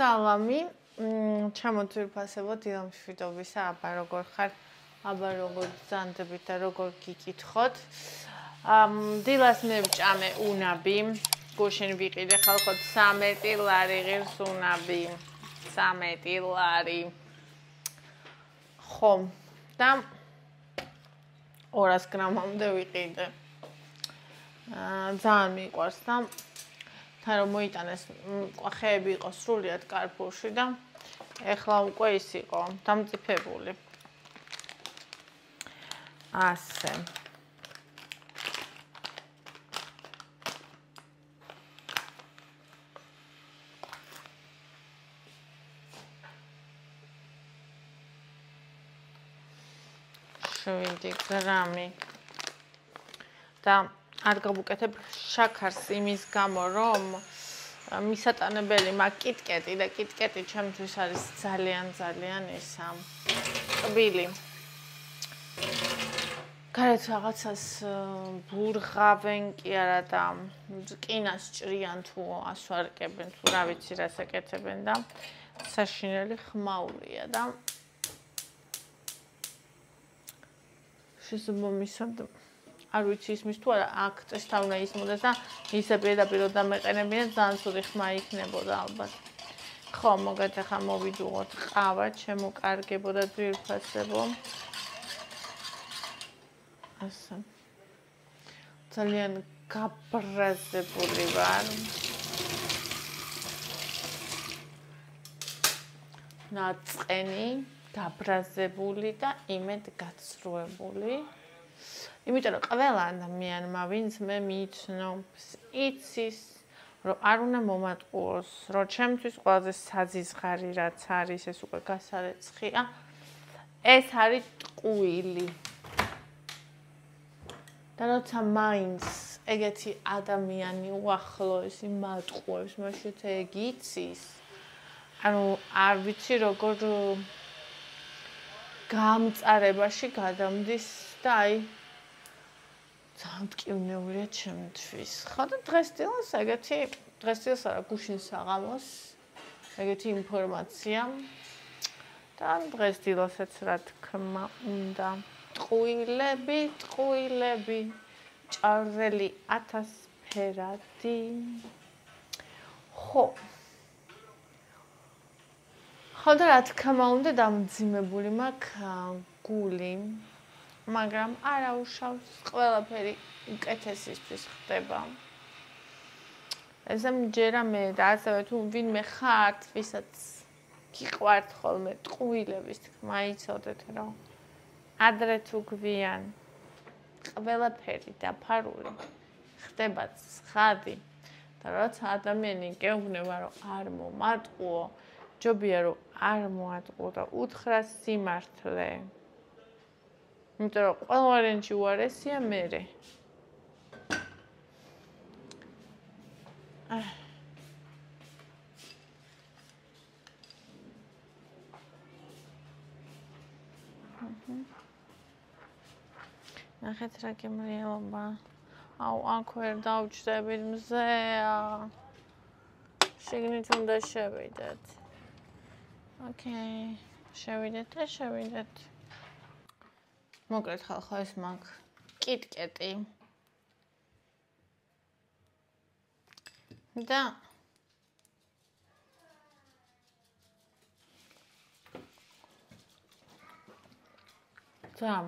სალამი. ჩამოთვირფასებო დილამშვიდობისა, აბა როგორ ხარ? აბა როგორ გძანდებით და როგორ გიკითხოთ. დილას მე ვჭამე უნაბი. გუშინ ვიყიდე ხალხო 13 ლარი ღირს უნაბი. 13 ლარი. ხო, და 200 გრამამდე ვიყიდე. ძალიან მიყვარს და თან რომ მოიტანეს ხეები იყო სრულიად კარფურში და ეხლა უკვე ის იყო დამწიფებული. ასე. შვიდი გრამი. და არ გავუკეთებ შაქარს იმის გამო, რომ მისატანებელი მაგ კიტკეტი და კიტკეტი ჩემთვის არის ძალიან ისა ტკბილი. გარეთ რაღაცას ბურღავენ კი არა და რკინას ჭრიან თუ ასვარკებენ თუ რა ვიცი რას ეკეთებენ და საშინელი ხმაურია და შესაბამისად არ ვიცი ისმის თუ არა აქ წესთან უნდა ისმოდეს და ისე პირდაპირ დამეყენებინა ძალიან ცუდი ხმა იქნებოდა ალბათ. ხო, მოგეთ ახლა მოვიდუღოთ ყავა, შემოკარგებოდა ძვირფასებო. ასე. ძალიან გაბრაზებული ვარ. ნაწყენი, გაბრაზებული და იმედ გაცრუებული. იმიტომ რომ ყველა ადამიანმა ვინც მე მიცნობს, იცის, რომ არ უნდა მომატყუოს, რომ ჩემთვის ყველაზე საზიზღარი რაც არის, ეს უკვე გასარეცხია, ეს არის ტყუილი. და როცა მაინც ეგეთი ადამიანი უახლოესი მატყუებს, მაშინ ეგ იცის. ანუ არ ვიცი როგორ გამწარებაში გადამდის და აი ძალიან მტკივნეულია ჩემთვის. ხო და დღესდილას ეგეთი დღესდილას არა გუშინ საღამოს ეგეთი ინფორმაცია და დღესდილასაც რა თქმა უნდა ტყუილები ჭარბელი 1000 ფერადი. ხო და რა თქმა უნდა დამძიმებული მაქვს გული. მაგრამ არა უშავს ყველაფერი უკეთესისთვის ხდება. ესე მჯერა მე და ასევე თუ ვინმე ხართ, ვისაც გიყვართ ხოლმე ტყუილების თქმა იცოდეთ რომ ადრე თუ გვიან ყველაფერი დაფარული ხდება ცხადი და როცა ადამიანი გეუბნება რომ არ მომატყუო, ჯობია რომ არ მოატყუო და უთხრა სიმართლე. იმიტომ რომ ყველა ვარიანტი უარესია მერე. ნახეთ რა გემრიელობა. აუ, აქ ვერ დავჭდებით მზეა. შიგნით უნდა შევიდეთ. ოკეი, შევიდეთ. მოკლედ ხალხო ეს მაგ კიტკეტი. და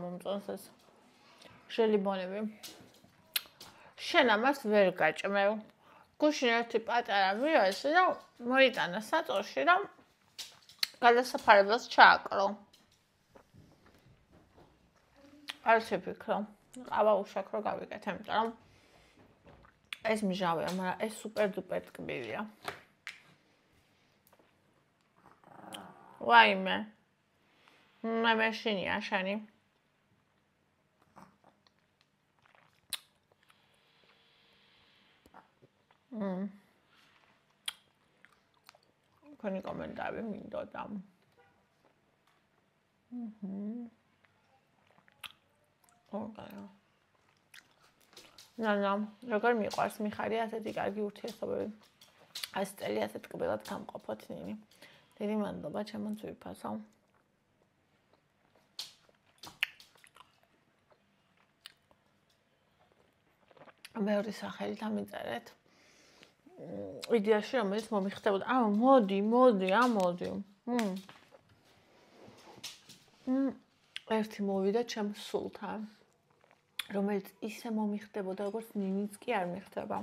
მომწონს ეს შელიბონები. შენ ამას ვერ გაჭმევ. გუშინ ერთი პატარა ვიროსი და მოიტანა საწოლში და გადასაფარებელს ჩააკრო. არ შეფიქრო. ყავა უშაქრო გავიკეთე, იმიტომ რომ ეს მჟავია, მაგრამ ეს სუპერ დუპერ ტკბილია. ვაიმე. მე მეშინია შენი. ქენი კომენტარი მინდოდა. როგორ მიყვარს მიხარია ასეთი კარგი ურთიერთობები. ეს წელი ასე ტკბილად გამყოფოთ ნინი. დიდი მადლობა ჩემო ძვირფასო. მეორე სახელი დამიწერეთ. იდეაში რომელიც მომიხდებოდა. მოდი, ამოდი. ერთი მოვიდა ჩემს სულთან, რომელიც ისე მომიხდებოდა, როგორც ნინიც კი არ მიხდება.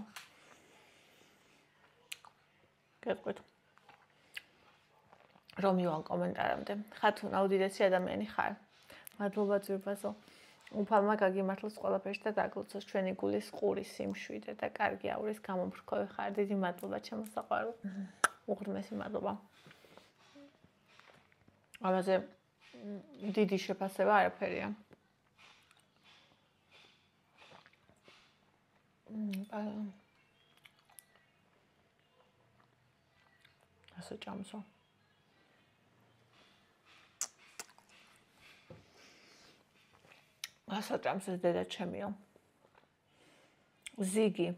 გეტყვით. რომ ივალ კომენტარამდე. ხათუნა უდიდესი ადამიანი ხარ. მადლობა ძვირფასო. უფალმა გაგიმართლოს ყველაფერში და დაგლოცოს ჩვენი გულის ყური სიმშვიდე და კარგი ауრის გამომბრქოვი ხარ. დიდი მადლობა ჩემო საყვარელ. უღრმესი მადლობა. ამაზე დიდი შეფასება არაფერია. ასე ჭამსო. ასაჭამს ეს დედა ჩემიო. ზიგი.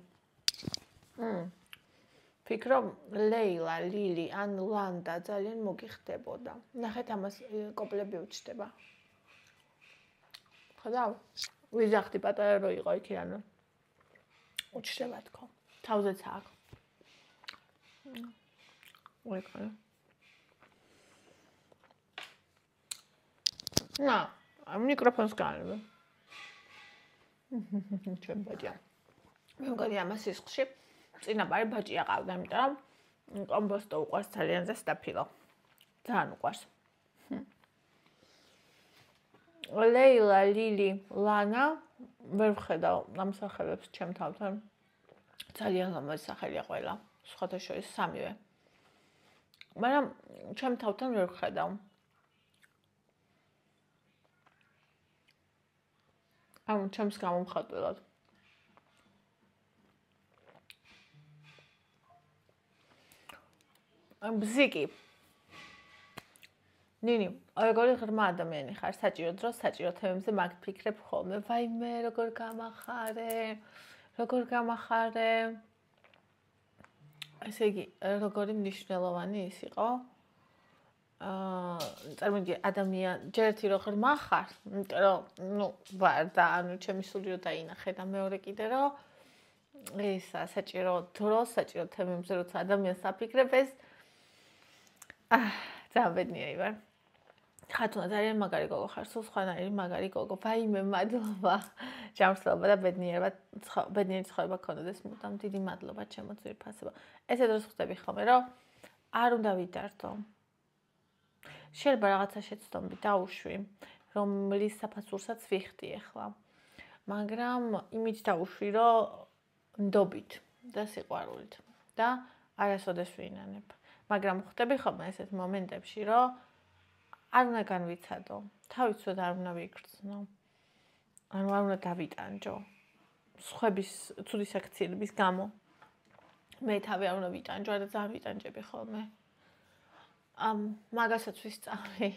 ფიქრობ ლეილა, ლილი ან ლანდა ძალიან მოგიხდებოდა. ნახეთ ამას კოპლები უჩდება. ხედავ? ვიზახდი პატარა რო იყო იქ ანუ. უჩდება თქო. თავზეც აქვს. ვეკა. მიკროფონს განვე. ჩემ ბაჭია. მე მგონი ამას სისხლში წინაპარი ბაჭი აყავდა, იმიტომ რომ კომბოსტო უყვარს ძალიან და სტაფილო. ძალიან უყვარს. ლეილა, ლილი, ლანა ვერ ვხედავ ამ სახელებს ჩემ თავთან. ძალიან ლამაზი სახელია ყველა. სხვათა შორის სამივე. მაგრამ ჩემ თავთან ვერ ვხედავ. ჩემს გამომხატველად. ბზიკი. ნინი, როგორი ღრმა ადამიანი ხარ, საჭირო დროს, საჭირო თემებზე მაგფიქრებ ხოლმე. ვაიმე, როგორ გამახარე. ესე იგი, როგორი მნიშვნელოვანი ის იყო? წარმოიდგინე ადამიანი ჯერეთი რო ღრმა ხარ, იმიტომ რომ ვარ და ჩემი სული რო დაინახე და მეორე კიდე რომ ისა საჭირო დროს, საჭირო თემებზე როცა ადამიანს აფიქრებ ეს ძალიან ბედნიერი ვარ. ხათუნა ძალიან მაგარი გოგო ხარ, სულ სხვანაირი მაგარი გოგო. ვაიმე, მადლობა. ჯანმრთელობა და ბედნიერი ცხოვრება გქონდეს მუდამ. დიდი მადლობა ჩემო ძვირფასებო. ესე დროს ხვდები ხოლმე რომ არ უნდა ვიდარდო. შეიძლება რაღაცა შეცდომი დაუშვი, რომლის საფასურსაც ვიხდი ახლა. მაგრამ იმით დაუშვი, რომ ნდობით და სიყვარულით და არასოდეს ვინანებ. მაგრამ ხვდები ხოლმე ესეთ მომენტებში, რომ არ უნდა განვიცადო, თავისუფლად არ უნდა ვიგრძნო. არ უნდა დავიტანჯო. სხვების ცუდი საქციელების გამო. მე თავი არ უნდა ვიტანჯო და ძალიან ვიტანჯები ხოლმე. მაგასაც ვისწავლი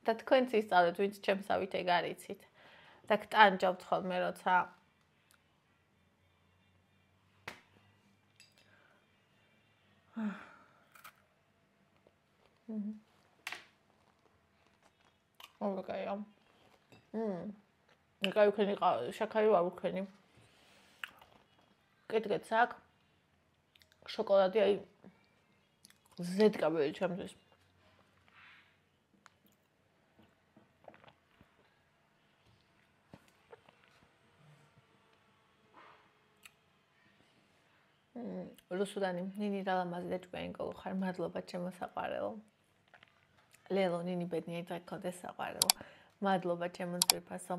და თქვენც ისწავლეთ, ვინც ჩემსავით ეგ არ იცით. და გტანჯავთ ხოლმე, როცა ოკეი. ეკაი ვქენი შაქარი ვარ ვქენი. კეთკეთს აქვს. შოკოლადი აი ზედკაბელი ჩემთვის. რუსუდანი, ნინი რა ლამაზი და ჭკვიანი გოგო ხარ, მადლობა ჩემო საყვარელო. ლელო, ნინი ბედნიერი დღე გქონდეს საყვარელო. მადლობა ჩემო ძვირფასო.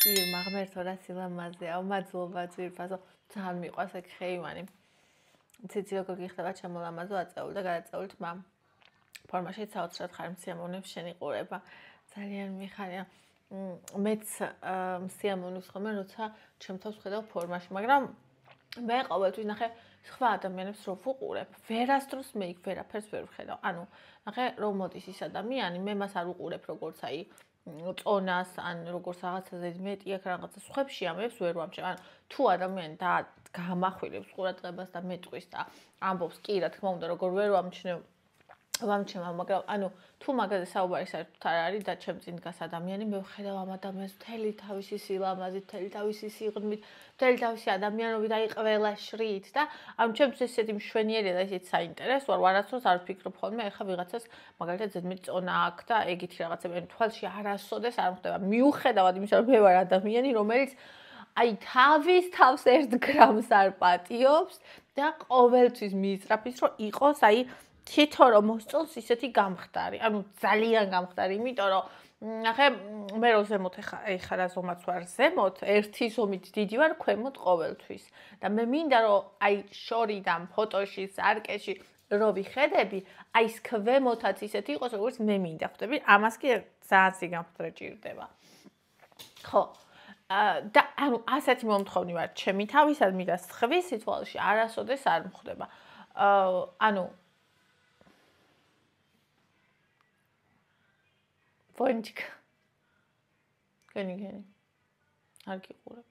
ირმა, ღმერთო რა სილამაზეა, მადლობა ძვირფასო. ძალიან მიყვარს ეგ ხეივანი. ციცი როგორ გიხდება ჩემო ლამაზო აწეული და გადაწეულით მამ. ფორმაში საოცრად ხარ, მსიამოვნებს შენი ყურება. ძალიან მიხარია. მეც მსიამოვნებს ხოლმე, როცა ჩემ თავს ვხედავ ფორმაში, მაგრამ მე ყოველთვის ნახე სხვა ადამიანებს რო ვუყურებ, ვერასდროს მე იქ ვერაფერს ვერ ვხედავ. ანუ ნახე რომ მოდის ის ადამიანი, მე მას არ უყურებ როგორც აი წონას ან როგორც რაღაცაზე მეტი აქ რაღაცა სხვებში ამებს ვერ ვამჩნევ. ანუ თუ ადამიანი გამახვილებს ყურადღებას და მეტყვის და ამბობს კი რა თქმა უნდა როგორ ვერ ვამჩნევ მაგრამ ანუ თუ მაგაზე საუბარი საერთოდ არ არის და ჩემ წინ დგას ადამიანი მე ვხედავ ამ ადამიანს მთელი თავისი სილამაზით, მთელი თავისი სიღრმით, მთელი თავისი ადამიანობით აი ყველა შრით და ანუ ჩემთვის ესეთი მშვენიერია და ესეთი საინტერესო ვარ არასდროს არ ვფიქრობ ხოლმე ეხლა ვიღაცას მაგალითად ზედმეტ წონა აქვს და ეგეთი რაღაცები თვალში არასოდეს არ ხდება მიუხედავად იმისა რომ მე ვარ ადამიანი რომელიც აი თავის თავს 1 გრამს არ პატიობს და ყოველთვის მიიწრაფის რომ იყოს აი თვითონ რომ მოსწონს ისეთი გამხდარი. ანუ ძალიან გამხდარი, იმიტომ რომ ნახე მე რო ზემოთ ეხა რა ზომაც ვარ ზემოთ, ერთი ზომით დიდი ვარ ქვემოთ ყოველთვის. და მე მინდა რომ აი შორიდან ფოტოში, სარკეში რო ვიხედები, აი ეს ქვემოთაც ისეთი იყოს, როგორც მე მინდა ხვდები, ამას კი ძალიან სიგამხდრე ჭირდება. ხო. და ანუ ასეთი მომთხოვნი ვარ ჩემი თავისადმი და სხვის სიტუაციაში არასოდეს არ მხვდება. ანუ Пончик. Გენი. არ გიყურებ.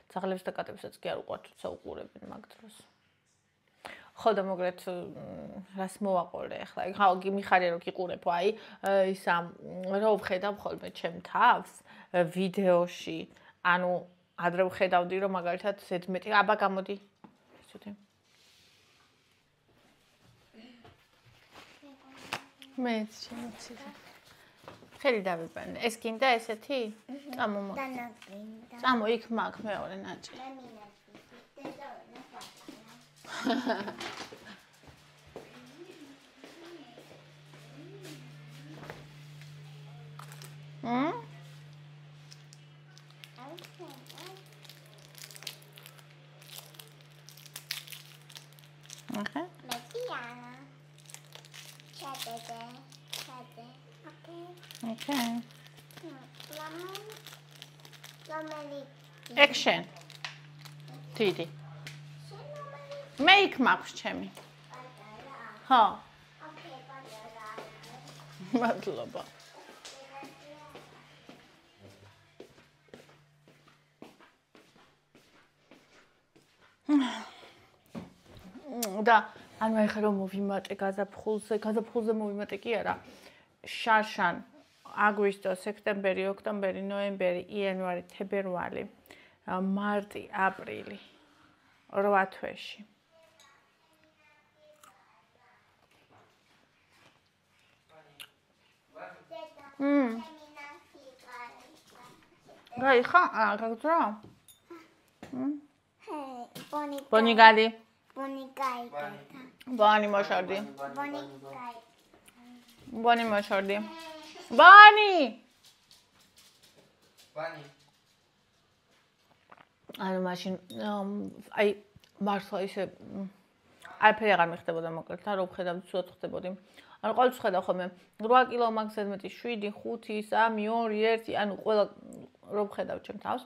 ძაღლებს და კატებსაც კი არ უყვართ, თუმცა უყურებენ მაგ დროს. ხო და მოგრეთ რას მოვაყოლე ახლა. ხა მიხარია რომ გიყურებო, აი ისა რო ვხედავ ხოლმე ჩემ თავს ვიდეოში. ანუ ადრე ვხედავდი რომ მაგალითად ზედმეტი აბა გამოდი. ცოტა. მეც შემოწი. ხელი დავიბანე. ეს გინდა ესეთი? წამო მაგ. წამო იქ მაგ მეორე ნაჭი. Okay. Okay. Action. Didi. Make maps ჩემი. ხო. მადლობა. და ანუ ეხლა რომ მოვიმატე გაზაფხულზე მოვიმატე კი არა. შარშან აგვისტო, სექტემბერი, ოქტომბერი, ნოემბერი, იანვარი, თებერვალი, მარტი, აპრილი. 8 თვეში. გაიხა? გაგძრა? ბონიგალი. Bani moșordi. Bani moșordi. Bani! ანუ მაშინ აი მართლა ისე არაფერი აღარ მეხდებოდა მოკლედ და რო ვხედავდი ცუდად ხდებოდი. ანუ ყოველთვის ხედავ ხოლმე 8 კილო მაგ ზედმეტი 7, 5, 3, 2, 1, ანუ ყველა რო ვხედავ ჩემ თავს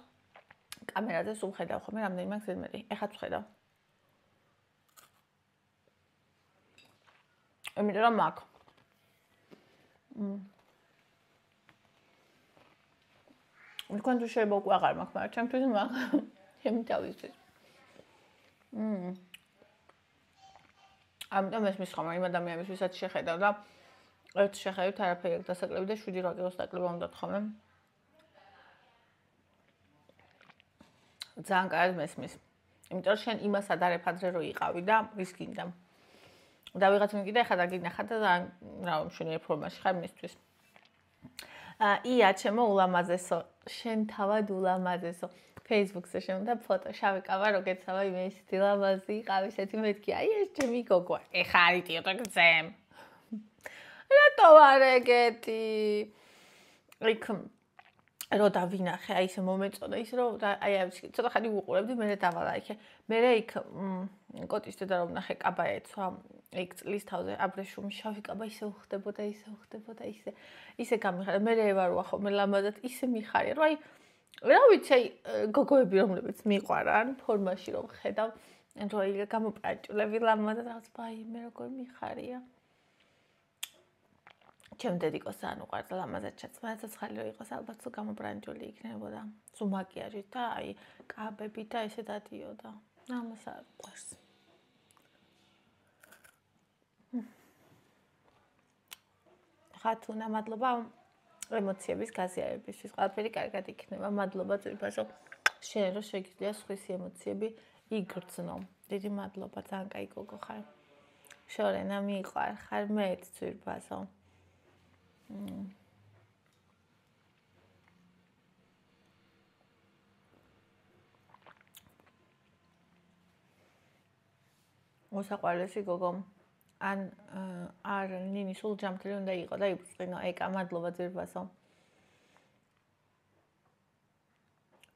კამერაზე სულ ხედავ ხოლმე რამდენი მაგ ზედმეტი. ეხაც ვხედავ. იმიტომ რომ მაგ. თქვენ თუ შეიძლება უკვე აღარ მაქვს, მაგრამ ჩემთვის მაგ. ჩემი თავისთვის. ამიტომ ეს მისხომა იმ ადამიანების ვისაც შეხედავ და ერთ შეხედავთ არაფერი აქვს დასაკლები და 7-8 კილოს დაკლება უნდა თხოვე. ძალიან კარგად მესმის. იმიტომ რომ შენ იმასად არ ეფადრე რო იყავი და ის გინდა. და ვიღაც მეკიდა ეხლა დაგინახა და რა მშვენიერ ფორმაში ხარ მისთვის. ია ჩემო ულამაზესო, შენ თავად ულამაზესო. Facebook-ზე შემოდა ფოტო, შავი კავა როგეცავა იმე ისეთი ლამაზი, ყავი ისეთი მეთქი, აი ეს ჩემი გოგო. ეხა არის ტიოტო გზემ. რატო არ ეგეთი? იქ რო დავინახე, აი ესე მომეწონა ის რომ აი ცოტა ხანი უყურებდი, მე დავალა იქ. მე იქ კოტის დედა რომ ნახე კაბა ეცვა, იქ წლის თავზე აბრეშუმი შავი კაბა ისე უხდებოდა, ისე გამიხარა. მე ვარ ხოლმე ლამაზად ისე მიხარია, რომ აი რა ვიცი, აი გოგოები რომლებიც მიყვარან ფორმაში რომ ხედავ, ანუ აი გამოპრაჭულები ლამაზად რაღაც ბაი მე როგორ მიხარია. ჩემ დედიკოს ან უყვარდა ლამაზად ცოცხალი რო იყოს ალბათ თუ გამობრანჯული იქნებოდა თუ მაკიაჟით და აი კაბებით და ესე დადიოდა ამას არ უყვარს ხათუნა მადლობა ემოციების გაზიარებისთვის ყველაფერი კარგად იქნება მადლობა ძვირფასო შენ რო შეგიძლია სხვისი ემოციები იგრძნო დიდი მადლობა ძალიან კაი გოგო ხარ შორენა მიყვარ ხარ მეც ძვირფასო მოსაყვარლესი გოგო ან არ ნინი სულ ჯამთელი უნდა იყო და იბრძნო ეკა მადლობა ძვირფასო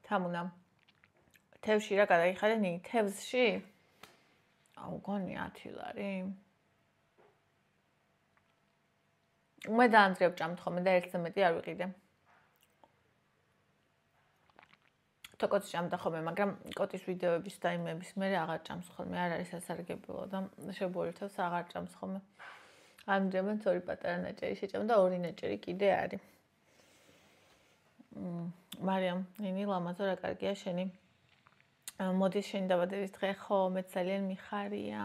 თამუნა თევში რა გადაიხარე ნინი თევზში აუ გონი 10 ლარი მე დაანძრევ ჭამთ ხოლმე და ერთზე მეტი არ ვიყიდე თოკოც ჭამდა ხოლმე მაგრამ კოტის ვიდეოების და იმების მე აღარ ჭამს ხოლმე არ არის სასარგებლო და შებუერთავს აღარ ჭამს ხოლმე ამდენად ორი პატარა ნაჭერი შეჭამ და ორი ნაჭერი კიდე არის მარიამ ნინი ლამაზო რა კარგია შენი მოდის შენი დაბადების დღე ხო მე ძალიან მიხარია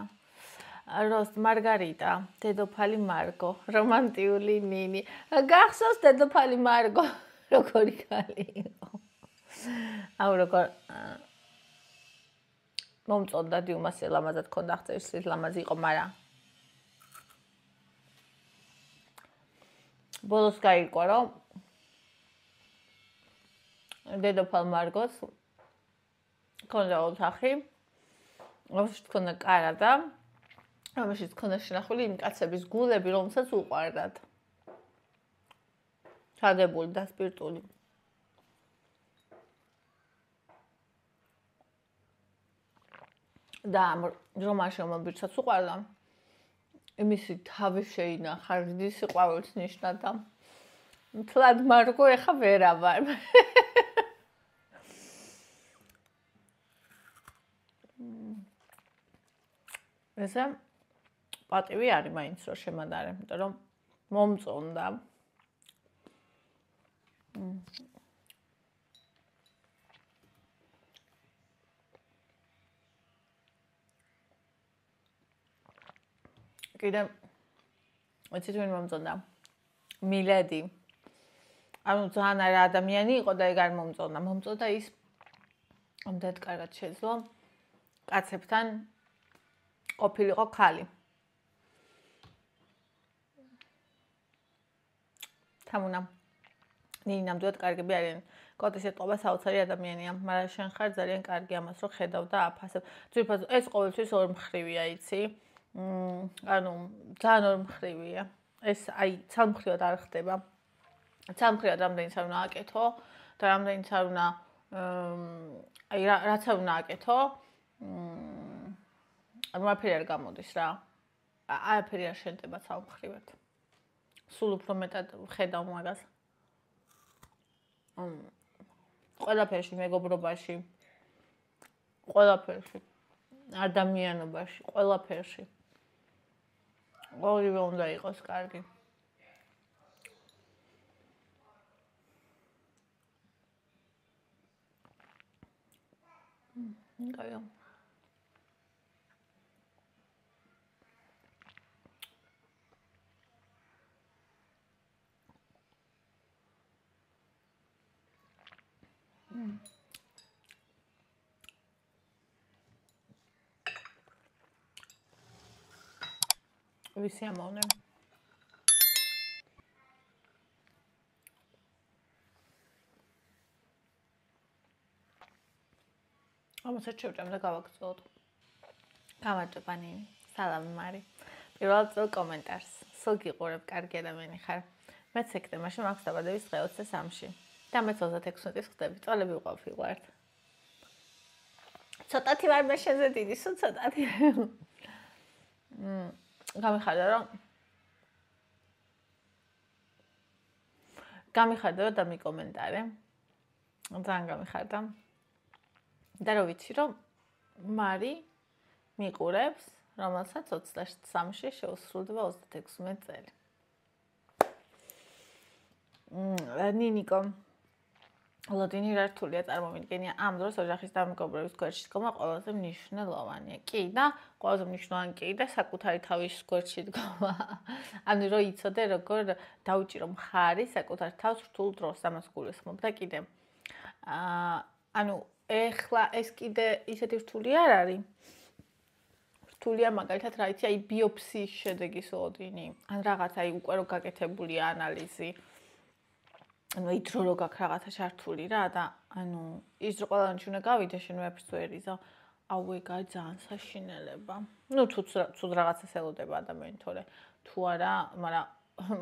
როსტ მარგარიტა დედოფალი მარგო რომანტიული ნინი გახსოვს დედოფალი მარგო როგორი ქალი იყო აუ როგორ მომწონდა დიუმასე ლამაზად ქონდა ხწევს ლამაზი იყო მაგრამ ბოლოს გაირკვა რომ დედოფალ მარგოს ქონდა ოთახი რომელშიც ქონდა კარა და რომელშიც ქონდა შენახული იმ კაცების გულები რომელსაც უყვარდათ ჩადებული და სპირტული და რომანში მომბირცაც უყვარდა იმისი თავი შეინახა რდის ყვავილს ნიშნად და მთლად მარგო ეხა ვერა ვარ ესე პატივი არის მაინც რომ შემადარე იმიტომ რომ მომწონდა კიდე ვიცით ვინ მომწონდა მილედი ანუ ძალიან არა ადამიანი იყო და ეგ არ მომწონდა ის ამდენად კარგად შეძლო კაცებთან ყოფილიყო ქალი თამუნა ნინი ნამდვილად კარგები არიან კოტის ეტყობა საოცარი ადამიანია მაგრამ შენ ხარ ძალიან კარგი ამას რომ ხედავ და აფასებ ძირფას ეს ყოველთვის ორმხრივია იცი ანუ ძალიან ორმხრივია ეს აი ცალმხრივად არ ხდება ცალმხრივად რამდენიც არ უნდა აკეთო და რამდენიც არ უნდა აი რაც არ უნდა აკეთო არაფერი არ გამოდის რა არაფერი არ შენდება ცალმხრივად სულ უფრო მეტად ხედავ მაგას ყველაფერში მეგობრობაში ყველაფერში ადამიანობაში ყველაფერში ორივე უნდა იყოს კარგი კაია ვისი ამოვნე ამასაც შევჭამ და გავაგრძელოთ გამარჯობა ნინი სალამი მარი პირველად წელ კომენტარს სულ გიყურებ კარგი ადამიანი ხარ მეც სექტემბერში მაქვს დაბადების დღე 23-ში და მეც 36-ს ხდები წოლები ვყოფილვართ ცოტათი ვარ მე შენზე დიდი სულ ცოტათი გამიხარდა რომ დამიკომენტარე ძალიან გამიხარდა და რო ვიცი რომ მარი მიყურებს რომელსაც 23-ში შეუსრულდება 36 წელი ნინიკო ლოდინი რა რთულია წარმომიდგენია ამ დროს ოჯახის დამმგობრების გვერდში დგომა ყველაზე მნიშვნელოვანია. კი და ყველაზე მნიშვნელოვანი კი და საკუთარი თავის გვერდში დგომა. ანუ რომ იცოდე როგორ დაუჭირო მხარი საკუთარ თავს რთულ დროს ამას გულისხმობ და კიდე ანუ ეხლა ეს კიდე ისეთი რთული არ არის. რთულია მაგალითად რა იცი აი ბიოფსიის შედეგის ლოდინი. ან რაღაც აი უკვე რო გაკეთებულია ანალიზი. ანუ აი დრო რო გაქვს რაღაცა ჩართული რა და ანუ ის რო ყველანი უნდა გავიდე შენ ვეფერს ვერ იზო აუ ეგ არის ძალიან საშინელება. ნუ თუ რაღაცას ელოდება ადამიანი თორე თუ არა, მაგრამ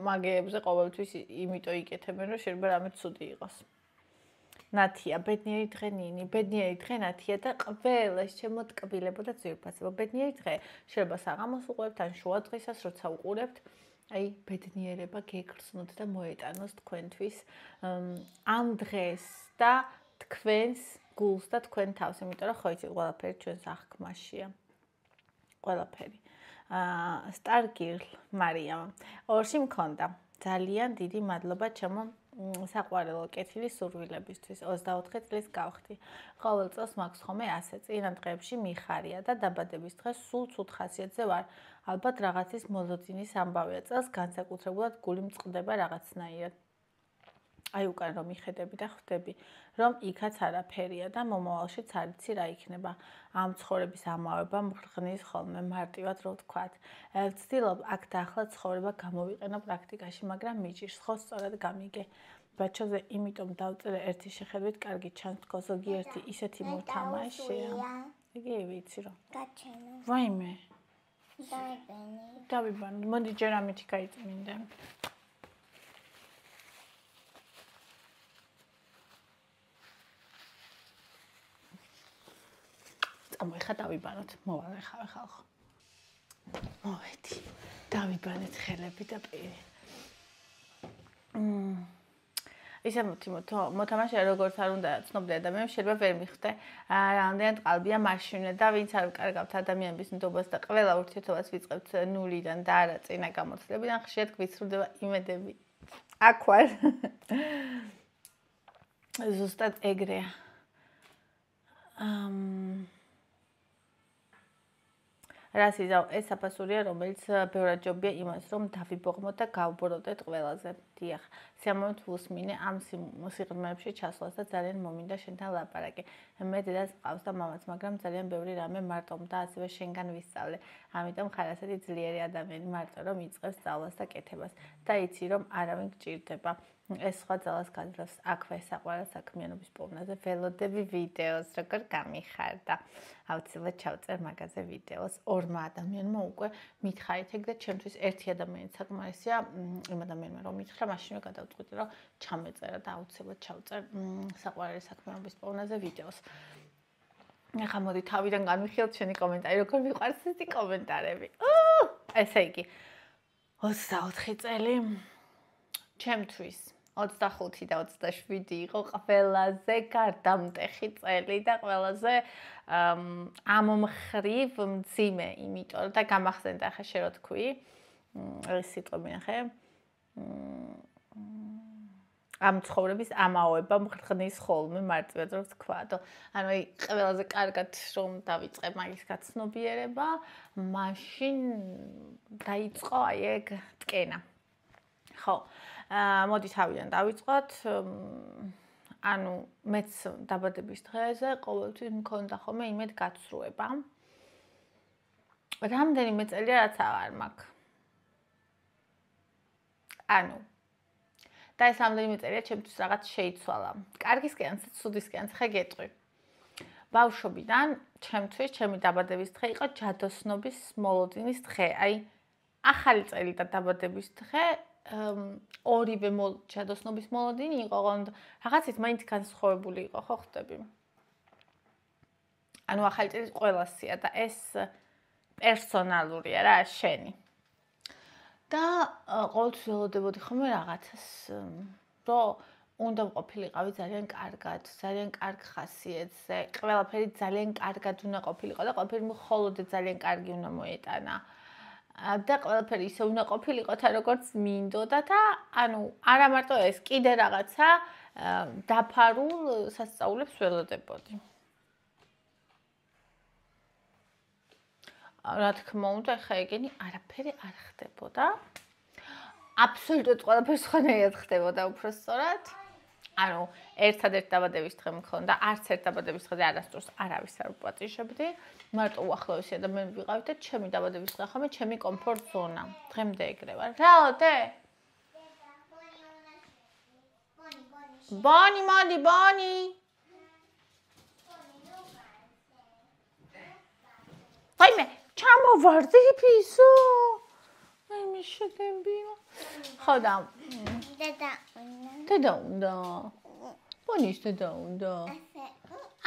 მაგეებზე ყოველთვის იმიტომ იკეთებენ რომ შეიძლება რამე ცუდი იყოს. ნათია, ბედნიერი დღე ნინი, ბედნიერი დღე ნათია და ყველას ჩემო ტკბილებო და ძვირფასებო. ბედნიერი დღე შეიძლება საღამოს უყურებთ ან შუა დღისას როცა უყურებთ. აი ბედნიერება გეგრძნოთ და მოეტანოს თქვენთვის ამ დღეს და თქვენს გულს და თქვენ თავს, იმიტომ რომ ხო იცით ყველაფერი ჩვენს აღქმაშია. ყველაფერი. სტარგირლ მარიამ. ორში მქონდა. ძალიან დიდი მადლობა ჩემო საყვარელო კეთილი სურვილებისთვის. 24 წლის გავხდი. ყოველ წელს მაქვს ხოლმე ასე წინა დღეებში მიხარია და დაბადების დღეს სულ ცუდ ხასიათზე ვარ. ალბათ რაღაცის მოლოდინის ამბავია. წელს განსაკუთრებულად გული მწყდება რაღაცნაირად. აი უკან რომ მიხედები და ხვდები, რომ იქაც არაფერია და მომავალშიც არ იცი რა იქნება. ამ ცხოვრების ამავება მღრღნის ხოლმე მარტივად რო ვთქვათ. ვცდილობ აქ და ახლა ცხოვრება გამოვიყენო პრაქტიკაში, მაგრამ მიჭირს ხო სწორად გამიგე. ბაჩოზე იმიტომ დავწერე ერთი შეხედვით კარგი ჩანს თქო ზოგიერთი ისეთი მოთამაშეა. იგი ვიცი რომ. გაჩენო. ვაიმე. დავიბანი. მოდი ჯერ ამით გაიწმინდე. წამო ხა დავიბანოთ. მოვალე ხავე ხალხო. მოვედი. დავიბანეთ ხელები და პირი. ისე მოთამაშე როგორც არ უნდა ცნობილი ადამიანები შეიძლება ვერ მიხვდე რამდენად ყალბია მაშინე და ვინც არ კარგავთ ადამიანების ნდობას და ყველა ურთიერთობას ვიწყებთ ნულიდან და არა წინა გამოცდილებიდან ხშირად გვიცრუდება იმედები. აქ ვარ. ზუსტად ეგრეა. რას იზავ ეს საფასურია რომელიც ბევრად ჯობია იმას რომ დავიბოღმოთ და გავბოროტეთ ყველაზე. დიახ, სიამოვნებით ვუსმინე ამ სიღრმეებში ჩასვლას და ძალიან მომინდა შენთან ლაპარაკი. მე დედას ყავს და მამაც, მაგრამ ძალიან ბევრი რამე მარტომ და ასევე შენგან ვისწავლე. ამიტომ ხარ ასეთი ძლიერი ადამიანი მარტო რომ იწყებს სწავლას და კეთებას და იცი რომ არავინ გჭირდება. ეს სხვა ძალას გაძლევს აქვე საყვარელ საქმიანობის პოვნაზე ველოდები ვიდეოს როგორ გამიხარდა. აუცილებლად ჩავწერ მაგაზე ვიდეოს. ორმა ადამიანმა უკვე მითხარით ეგ და ჩემთვის ერთი ადამიანი საკმარისია იმ ადამიანმა რომ მითხრა მაშინვე გადავწყვიტე რომ ჩამეწერა და აუცილებლად ჩავწერ საყვარელი საქმიანობის პოვნაზე ვიდეოს. ახლა მოდი თავიდან განვიხილოთ შენი კომენტარი როგორ მიყვარს ესეთი კომენტარები. ესე იგი 24 წელი ჩემთვის 25 და 27 იყო ყველაზე გარდამტეხი წელი და ყველაზე ამომხრივ მძიმე, იმიტომ და გამახსენდა ახლა შე რო თქვი, ეს სიტყვები ნახე. ამ ცხოვრების ამაოება მღრღნის ხოლმე მარტივად რო ვთქვა. ანუ აი ყველაზე კარგად რომ დავიწყებ მაგის გაცნობიერება, მაშინ დაიწყო აი ეგ ტკენა. ხო. მოდი თავიდან დავიწყოთ. ანუ მეც დაბადების დღეზე ყოველთვის მქონდა ხოლმე იმედ გაცრუება. რამდენიმე წელია რაც აღარ მაქვს. ანუ და ეს რამდენიმე წელია ჩემთვის რაღაც შეიცვალა. კარგისკენაც, ცუდისკენაც ხე გეტყვი. ბავშვობიდან ჩემთვის ჩემი დაბადების დღე იყო ჯადოსნობის მოლოდინის დღე. აი ახალი წელი და დაბადების დღე ორივე ჯადოსნობის მოლოდინი იყო, რაღაცით მაინც განსხვავებული იყო, ხო ხვდები? ანუ ახალი წელი ყველასია და ეს პერსონალურია რა, შენი. და ყოველთვის ველოდებოდი ხოლმე რაღაცას, რომ უნდა ყოფილიყავი ძალიან კარგად, ძალიან კარგ ხასიათზე, ყველაფერი ძალიან კარგად უნდა ყოფილიყო და ყველაფერი მხოლოდ ძალიან კარგი უნდა მოეტანა. და ყველაფერი ისე უნდა ყოფილიყო თან როგორც მინდოდა და ანუ არა მარტო ეს კიდე რაღაცა დაფარულ სასწაულებს ველოდებოდი. რა თქმა უნდა, ხა ეგენი არაფერი არ ხდებოდა. აბსოლუტურად ყველაფერი სხვანაირად ხდებოდა უბრალოდ. ანუ ერთადერთ დაბადების დღე მქონდა, არც ერთ დაბადების დღეზე არასდროს არავის არ უპატიჟებდი. მარტო უახლოესი ადამიანები ვიყავით და ჩემი დაბადების დღე ხომ ჩემი კომფორტ ზონა. დღემდე ეგრე ვარ. რაოდე? ბონი, მოდი, ბონი. ვაიმე, ჩამოვარდი ფისო. ვაიმე, შედები. ხო და დედა უნდა. ბონის დედა უნდა.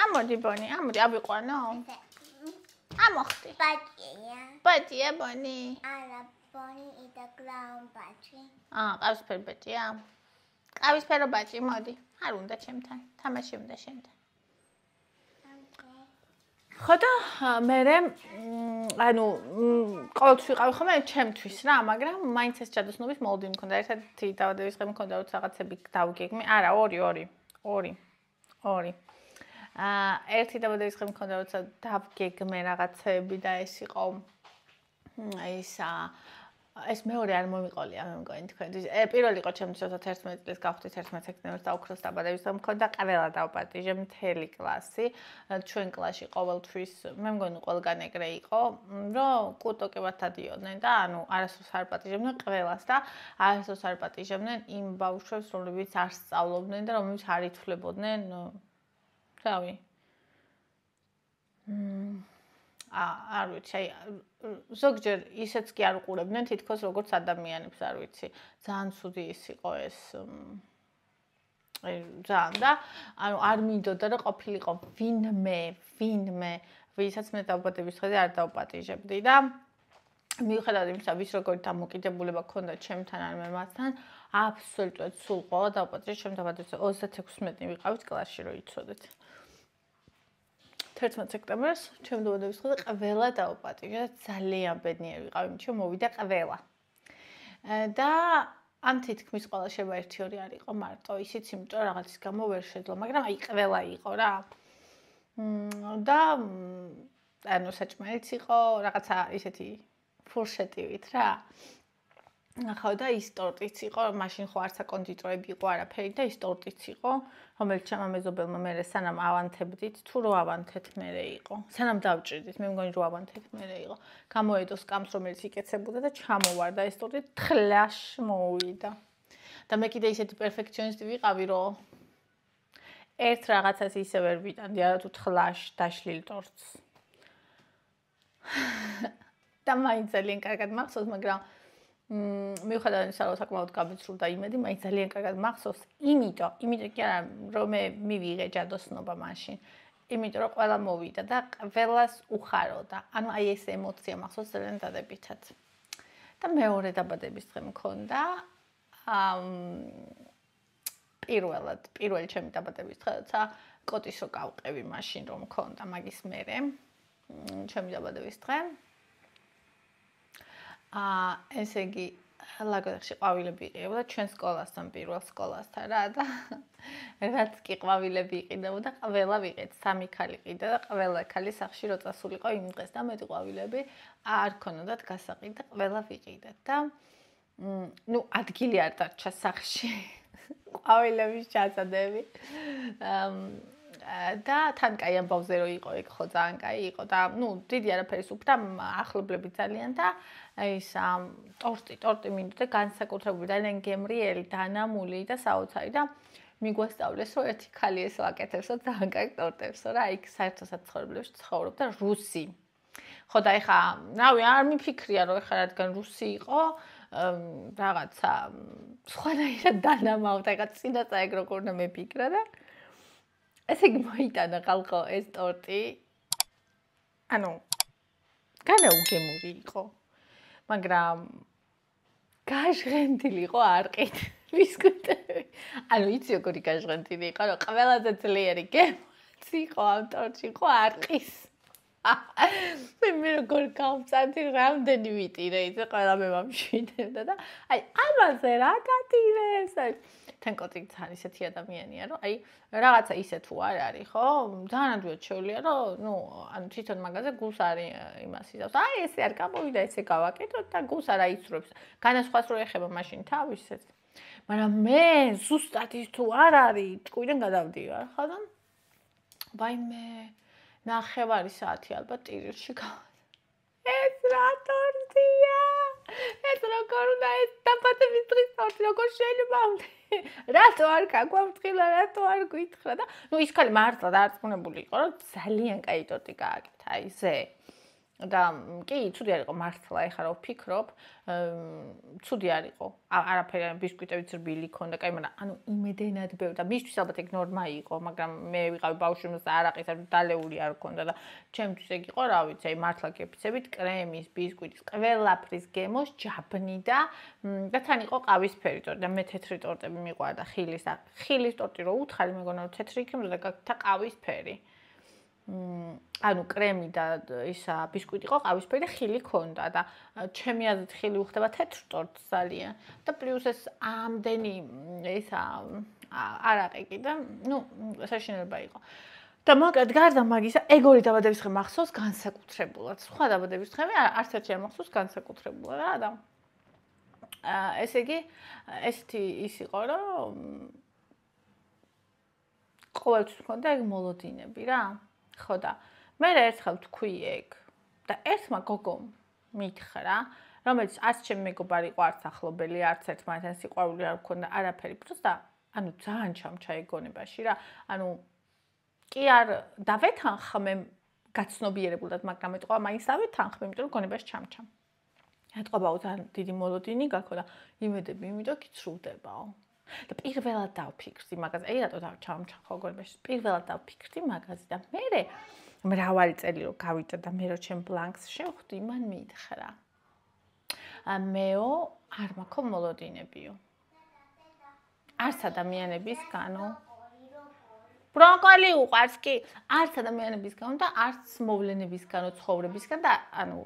ამოდი ბონი, ამოდი, ავიყვანო. ამოხდი. ბატია ბონი. არა, ბონი იდა გლაუნ ბატი. ყავისფერი ბატია. ყავისფერო ბატი, მოდი. არ უნდა ჩემთან. თამაში უნდა შენთან. ხო და მე ანუ ყოველთვის ვიყავი ხოლმე ჩემთვის რა, მაგრამ მაინც ეს ჯადოსნობის მოლოდი მქონდა. ერთადერთი დაბადების დღე მქონდა, როცა რაღაცები დავგეგმე. არა, ორი. ერთი დაბადების დღე მქონდა, როცა დავგეგმე რაღაცები და ეს იყო ეს მეორე არ მომიყოლია მე მგონი თქვენთვის. პირველი იყო ჩემთვის 11 წლის გავხდით 11 სექტემბერს და ოქროს დაბადების დღე მქონდა, ყველა დავპატიჟე მთელი კლასი. ჩვენ კლასში ყოველთვის მე მგონი ყველგან ეგრე იყო, რომ კუტოკებად დადიოდნენ და ანუ არასდროს არ პატიჟებდნენ ყველას და არასდროს არ პატიჟებდნენ იმ ბავშვებს, რომლებიც არ სწავლობდნენ და რომლებიც არ ითვლებოდნენ, რავი. არ ვიცი, აი ზოგჯერ ისეც კი არ უყურებდნენ თითქოს როგორც ადამიანებს, არ ვიცი. ძალიან ცუდი ის იყო ეს ძალიან და ანუ არ მინდოდა რომ ყოფილიყო ვინმე, ვისაც მე დაბადების დღეზე არ დავპატიჟებდი და მიუხედავად იმისა, ვის როგორი დამოკიდებულება ჰქონდა ჩემთან ან მე მასთან, აბსოლუტურად სულ ყველა დავპატიჟე ჩემ დაბადების 36 ვიყავით კლასში რომ იცოდეთ. 11 სექტემბერს ჩემ დაბადების დღეზე ყველა დავპატიჟე, ძალიან ბედნიერი ვიყავი, იმიტომ მოვიდა ყველა. და ამ თითქმის ყველა შეიძლება 1-2 არ იყო მარტო, ისიც იმიტომ რომ რაღაცის გამო ვერ შეძლო, მაგრამ აი ყველა იყო რა. და ანუ საჭმელიც იყო, რაღაცა ისეთი ფურშეტივით რა. ხო და ის ტორტიც იყო, მაშინ ხო არცა კონდიტორები იყო არაფერი და ის ტორტიც იყო, რომელიც ჩემმა მეზობელმა მერე სანამ ავანთებდით, თუ რო ავანთეთ მერე იყო. სანამ დავჭირდით, მე მგონი რო ავანთეთ მერე იყო. გამოედო სკამს, რომელიც იკეცებოდა და ჩამოვარდა ეს ტორტი თლაშ მოვიდა. და მე კიდე ისეთი პერფექციონისტი ვიყავი, რომ ერთ რაღაცას ისე ვერ ვიტანდი, არა თუ თლაშ დაშლილ ტორტს. და მაინც ძალიან კარგად მახსოვს, მაგრამ მიუხედავად იმისა, რომ საკმაოდ გამიცრუდა იმედი, მაინც ძალიან კარგად მახსოვს, იმიტომ კი არა, რომ მე მივიღე ჯადოსნობა მაშინ. იმიტომ რომ ყველა მოვიდა და ყველას უხაროდა. ანუ აი ეს ემოცია მახსოვს ძალიან დადებითად. და მეორე დაბადების დღე მქონდა. პირველი ჩემი დაბადების დღე, როცა კოტის რო გავყევი მაშინ რომ მქონდა მაგის მერე. ჩემი დაბადების დღე. ესე იგი ლაგოდეხში ყვავილები იყიდებოდა ჩვენ სკოლასთან, პირველ სკოლასთან რა და რაც კი ყვავილები იყიდებოდა, ყველა ვიყიდეთ, 3 ქალი ყიდა და ყველა ქალი სახში რო წასულიყო იმ დღეს და მეტი ყვავილები არ ქონოდათ გასაყიდ და ყველა ვიყიდეთ და ნუ ადგილი არ დარჩა სახში ყვავილების ჩაწადები. და თან კაი ამბავზე რო იყო ეგ ხო ძალიან კაი იყო და ნუ დიდი არაფერი სუფთა ახლობლები ძალიან და ის ტორტი მინდოდა განსაკუთრებული ძალიან გემრიელი დანამული და საოცარი და მიგვასწავლეს რომ ერთი ქალი ეს ვაკეთებსო ძალიან კაი ტორტებსო რა იქ საერთო საცხოვრებლებში ცხოვრობდა რუსი. ხო და ეხა რავი არ მიფიქრია რომ ეხა რადგან რუსი იყო რაღაცა სხვანაირად დანამავდა ეხა წინა წაეგ როგორ უნდა მეფიქრა და ესე იგი მოიტანა ხალხო ეს ტორტი. ანუ განაუგემური იყო. მაგრამ გაჟღენდილი იყო არყით ბისკუტები. ანუ იცი როგორი გაჟღენდილი იყო, რომ ყველაზე ძლიერი გემოც იყო ამ ტორტში იყო არყის. მე როგორ გავწადი რამდენი ვიტირე იცი ყველა მე მომშვიდებდა და აი ამაზე რა დადირეს აი თან კოტიც არის ესეთი ადამიანია რომ აი რაღაცა ისე თუ არ არის ხო ძალიან ადვილად შეუძლია რომ ნუ ანუ თვითონ მაგაზე გულს არის იმას იზავს აი ესე არ გამოვიდა ესე გავაკეთოთ და გულს არ აიცრუებს განასხვას რო ეხება მაშინ თავისეც მაგრამ მე ზუსტად ის თუ არ არის ტყუიდან გადავდივარ ხო და ვაიმე ნახევარი საათი ალბათ ტირილში გავადა ეს რა თორტია ეს როგორ უნდა ეს დაბადების დღის თორტი როგორ შეიძლება რატო არ გაგვამწყილა რატო არ გითხრა და ნუ ის ხალი მართლა დარწმუნებული იყო რომ ძალიან კაი ტორტი გააკეთა აი ზე და კი ცუდი არ იყო მართლა ეხლა რა ვფიქრობ ცუდი არ იყო არაფერი ბისკვიტებიც რბილი ქონდა კაი მაგრამ ანუ იმედენად ბევრი და მისთვის ალბათ ეგ ნორმა იყო მაგრამ მე ვიყავი ბავშვი რომელსაც არაყის არ დალეული არ ქონდა და ჩემთვის ეგ იყო რა ვიცი აი მართლა გეფიცებით კრემის ბისკვიტის ყველაფრის გემოს ჯაბნი და თან იყო ყავისფერი ტორტი და მე თეთრი ტორტები მიყვარდა ხილის ტორტი რო უთხარი მეგონა რომ თეთრი იქნებოდა და ყავისფერი ანუ კრემი და ისა ბისკვიტი იყო ყავისფერი და ხილი ქონდა და ჩემი აზრით ხილი უხდება თეთრ ტორტს ძალიან და პლუს ეს ამდენი ისა არაყი კი და ნუ საშინელება იყო და მაგათ გარდა მაგისა ეგ ორი დაბადების დღე მახსოვს განსაკუთრებულად სხვა დაბადების დღეები არც ერთი არ მახსოვს განსაკუთრებულად რა და ესე იგი ესეთი ის იყო რომ ყოველთვის მქონდა ეგ მოლოდინები რა ხო და მე ერთხელ თქვი ეგ და ერთმა გოგომ მითხრა რომელიც არც ჩემი მეგობარი იყო არც ახლობელი არც ერთმანეთთან სიყვარული არ მქონდა არაფერი პროსტა ანუ ძალიან ჩამჩა ეგონებაში რა ანუ კი არ დავეთანხმ მე გაცნობიერებულად მაგრამ ეთყვა მაინც დავეთანხმ იმიტომ რომ გონებაში ჩამჩა ეთყობაო ძალიან დიდი მოლოდინი გაქო და იმედები იმიტომ კიცრულდებაო და პირველად დავფიქრდი მაგაზე. აი რატო ჩამჩახო გონებაში. პირველად დავფიქრდი მაგაზე და მე მრავალი წელი რო გავიდა და მე რო ჩემ ბლანკს შევხვდი, მან მიითხრა. მეო არ მაქვს მოლოდინებიო. არც ადამიანებისგანო. ბროკოლი უყვარს კი, არც ადამიანებისგანო და არც მოვლენებისგანო, ცხოვრებისგან და ანუ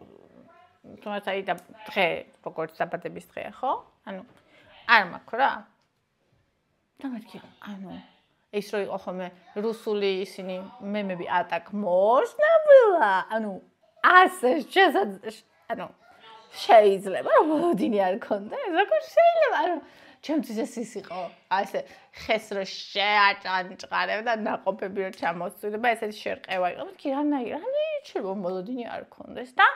თუნდაც აი და დღე როგორც დაბადების დღეა, ხო? ანუ არ მაქვს რა. და მეთქი ანუ ის რო იყო ხოლმე რუსული ისინი მემები ატაკ მოსნა ბლა ანუ ასე ანუ შეიძლება რომ მოლოდინი არ ქონდა როგორ შეიძლება ანუ ჩემთვის ეს იყო ასე ხეს რო შეაჭანჭყარებ და ნაყოფები რო ჩამოსწვიდა ესეთი შერყევა იყო მეთქი რანაირად შეიძლება მოლოდინი არ ქონდეს და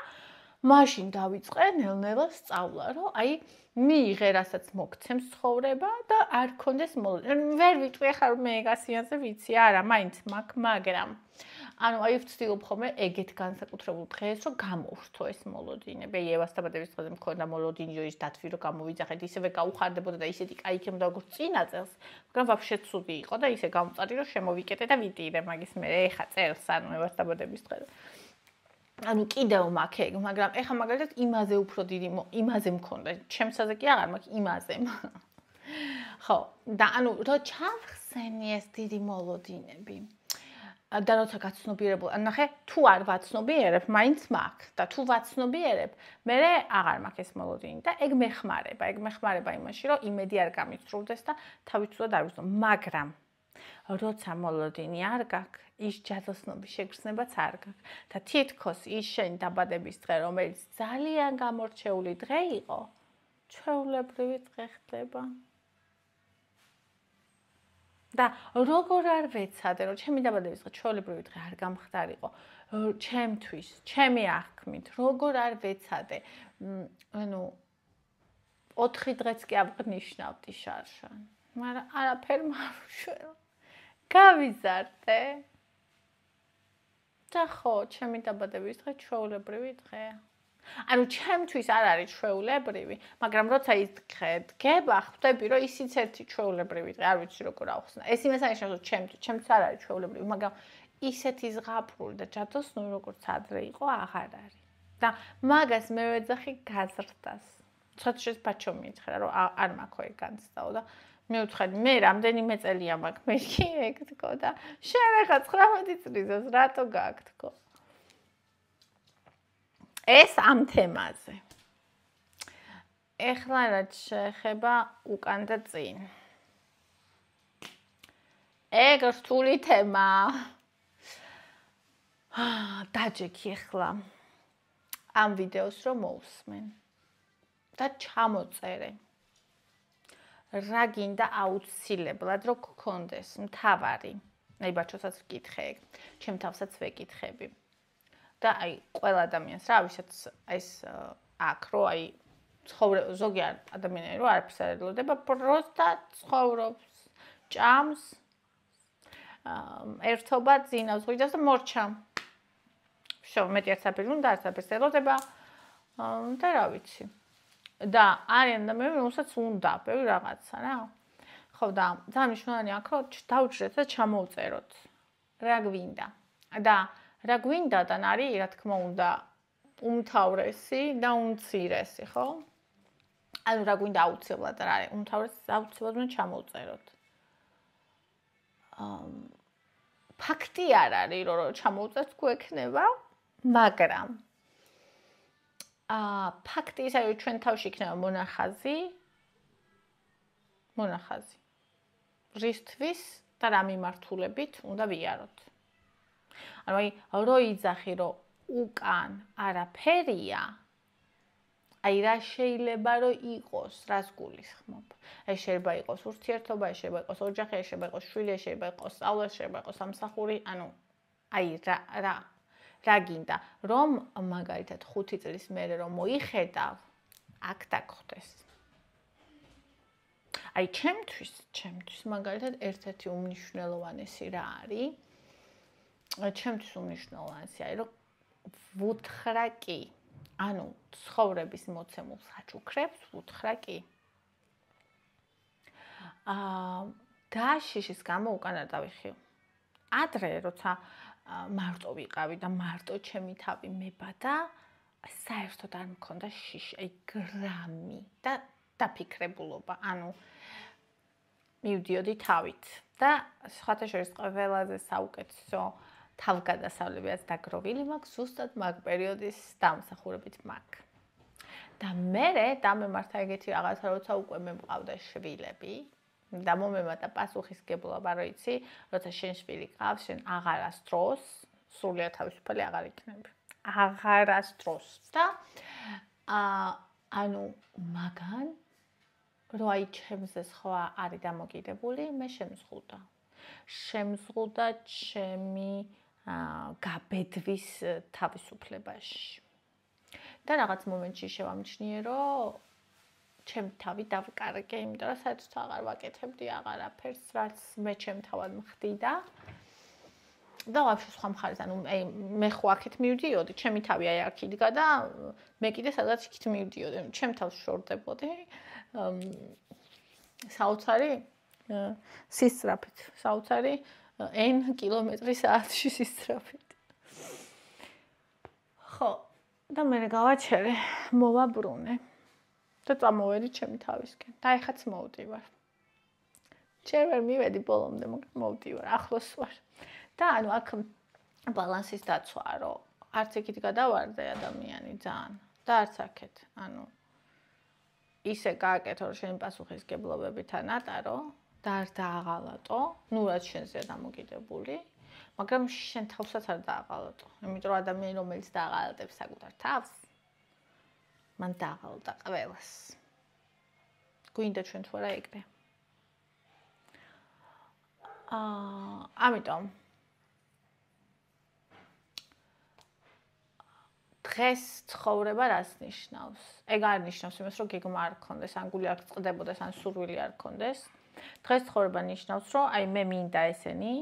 მაშინ დავიწყე ნელ-ნელა სწავლა რომ აი მიიღე რასაც მოგცემს ცხოვრება და არ ქონდეს მოლოდინი. ვერ ვიტყვი ახლა მე გასიანზე ვიცი არა, მაინც მაქვს, მაგრამ ანუ აი ვცდილობ ხოლმე ეგეთ განსაკუთრებულ დღეს რომ გამოვშთო ეს მოლოდინები. აი ევას დაბადების დღეზე მქონდა მოლოდინი ის დათვი რომ გამოვიძახეთ, ისევე გაუხარდებოდა და ისეთი კაი იქნებოდა როგორც წინა წელს, მაგრამ ვაფშე ცუდი იყო და ისე გამწარი რომ შემოვიკეტე და ვიტირე მაგის მე ეხა წელს ანუ ევას დაბადების დღეზე. ანუ კიდევ მაქვს ეგ, მაგრამ ეხა მაგალითად იმაზე უფრო დიდი იმაზე მქონდა. ჩემსაზე კი აღარ მაქვს იმაზე. ხო, და ანუ რო ჩავხსენი ეს დიდი მოლოდინები. და როცა გაცნობიერებულ, ანუ ნახე, თუ არ ვაცნობიერებ, მაინც მაქვს და თუ ვაცნობიერებ, მე აღარ მაქვს ეს მოლოდინი და ეგ მეხმარება იმაში, რომ იმედი არ გამიცრუდეს და თავისუფლად არ ვიზნო, მაგრამ როცა მოლოდინი არ გაქვს, ის ჯადოსნობის შეგრძნებაც არ გაქვს და თითქოს ის შენი დაბადების დღე, რომელიც ძალიან გამორჩეული დღე იყო, ჩვეულებრივი დღე ხდება. და როგორ არ ვეცადე, რომ ჩემი დაბადების დღე ჩვეულებრივი დღე არ გამხდარიყო, ჩემთვის, ჩემი აღქმით, როგორ არ ვეცადე, ანუ 4 დღეც კი აღნიშნავდი შარშან, მაგრამ არაფერ მარუშველა. გავიზარდე. და ხო, ჩემი დაბადების დღე ჩვეულებრივი დღეა. ანუ ჩემთვის არ არის ჩვეულებრივი, მაგრამ როცა ის დღე დგება, ხვდები რომ ისიც ერთი ჩვეულებრივი დღე, არ ვიცი როგორ ავხსნა. ეს იმას ანიშნავს, რომ ჩემთვის არ არის ჩვეულებრივი, მაგრამ ისეთი ზღაპრული და ჯადოსნური როგორც ადრე იყო, აღარ არის. და მაგას მე ვეძახი გაზრდას. ცოტა შეს ბაჩო მითხრა, რომ არ მაქვს ეგ განცდაო და მე ვთქვი, მე რამდენიმე წელია მაქვს, მე კი ეგ თქო და შენ ახლა 19 წლისას რატო გაქვს თქო? ეს ამ თემაზე. ეხლა რაც შეეხება უკან და წინ. ეგ რთული თემა. დაჯექი ეხლა ამ ვიდეოს რომ მოусმენ და ჩამოწერე. რა გინდა აუცილებლად რომ გქონდეს მთავარი. აი ბაჩოსაც ვკითხე ეგ, ჩემ თავსაც ვეკითხები. და აი ყველა ადამიანს რა ვისაც ეს აქ რო აი ზოგი ადამიანი რო არაფერს არ ელოდება, პროსტა ცხოვრობს, ჭამს, ერთობა ძინავს, ღვიძავს და მორჩა. შო მეტი არცაფერი უნდა არცაფერს ელოდება და რა ვიცი. და არიან ადამიანები, რომელსაც უნდა ბევრი რაღაცა რა. ხო და ძალიან მნიშვნელოვანია აქ რომ დავუჭრეთ და ჩამოვწეროთ. რა გვინდა. და რა გვინდადან არის, რა თქმა უნდა, უმთავრესი და უმცირესი, ხო? ანუ რა გვინდა აუცილებლად რა არის? უმთავრესი აუცილებლად უნდა ჩამოვწეროთ. ფაქტი არ არის, რომ ჩამოვწერთ გვექნება, მაგრამ ფაქტი ის არის, რომ ჩვენ თავში იქნება მონახაზი. რისთვის და რა მიმართულებით უნდა ვიაროთ. ანუ აი რო იძახი რომ უკან არაფერია, აი რა შეიძლება რომ იყოს, რას გულისხმობ? აი შეიძლება იყოს ურთიერთობა, შეიძლება იყოს ოჯახი, შეიძლება იყოს შვილი, შეიძლება იყოს სწავლა, შეიძლება იყოს სამსახური, ანუ აი რა გინდა, რომ მაგალითად 5 წლის მერე რომ მოიხედავ, აქ დაგხვდეს. აი ჩემთვის მაგალითად ერთ-ერთი უმნიშვნელოვანესი რა არის? ჩემთვის უმნიშვნელოვანესი არის, რომ ვუთხრა კი. ანუ ცხოვრების მოცემულ საჩუქრებს ვუთხრა კი. და შიშის გამო უკან არ დავიხიო. ადრე როცა მარტო ვიყავი და მარტო ჩემი თავი მებადა, საერთოდ არ მქონდა შიში, აი გრამი და დაფიქრებულობა. ანუ მივდიოდი თავით და სხვათა შორის ყველაზე საუკეთესო თავგადასავლებიაც დაგროვილი მაქვს ზუსტად მაგ პერიოდის დამსახურებით მაქვს. და მერე დამემართა ეგეთი რაღაცა, როცა უკვე მე მყავდა შვილები და მომემატა პასუხისგებლობა, რო იცი, როცა შენ შვილი ყავს, შენ აღარასდროს სრულიად თავისუფალი აღარ იქნები. აღარასდროს და ანუ მაგან რო აი ჩემზე სხვა არის დამოკიდებული, მე შემზღუდა ჩემი გაბედვის თავისუფლებაში. და რაღაც მომენტში შევამჩნიე, რომ ჩემი თავი დავკარგე, იმიტომ რომ საერთოდ აღარ ვაკეთებდი აღარაფერს, რაც მე ჩემ თავად მხდიდა. და ვაფშე სხვა მხარეს, ანუ მე ხო აქეთ მივდიოდი, ჩემი თავი აი აქ იდგა და მე კიდე სადღაც იქით მივდიოდი, ჩემ თავს შორდებოდი. საოცარი სისწრაფით, საოცარი n კმ/სთ სისწრაფით. ხო, და მე გავაჩერე, მოვაბრუნე და წამოვედი ჩემი თავისკენ. და ეხაც მოვდივარ. ჯერ ვერ მივედი ბოლომდე, მაგრამ მოვდივარ, ახლოს ვარ. და ანუ აქ ბალანსის დაცვაა, რომ არც იქით გადავარდე ადამიანი ძალიან და არც აქეთ. ანუ ისე გააკეთო, რომ შენ პასუხისგებლობებით ანატარო და არ დააღალატო, ნუ რაც შენზეა დამოკიდებული, მაგრამ შენ თავსაც არ დააღალატო. იმიტომ რომ ადამიანი, რომელიც დააღალატებს საკუთარ თავს, მან დააღალატა ყველას. გვინდა ჩვენ თუ არა ეგრე. ამიტომ დღეს ცხოვრება რას ნიშნავს? ეგ არ ნიშნავს იმას, რომ გეგმა არ გქონდეს, ან გული არ წყდებოდეს, ან სურვილი არ გქონდეს. დღეს ცხოვრება ნიშნავს, რომ აი მე მინდა ესენი.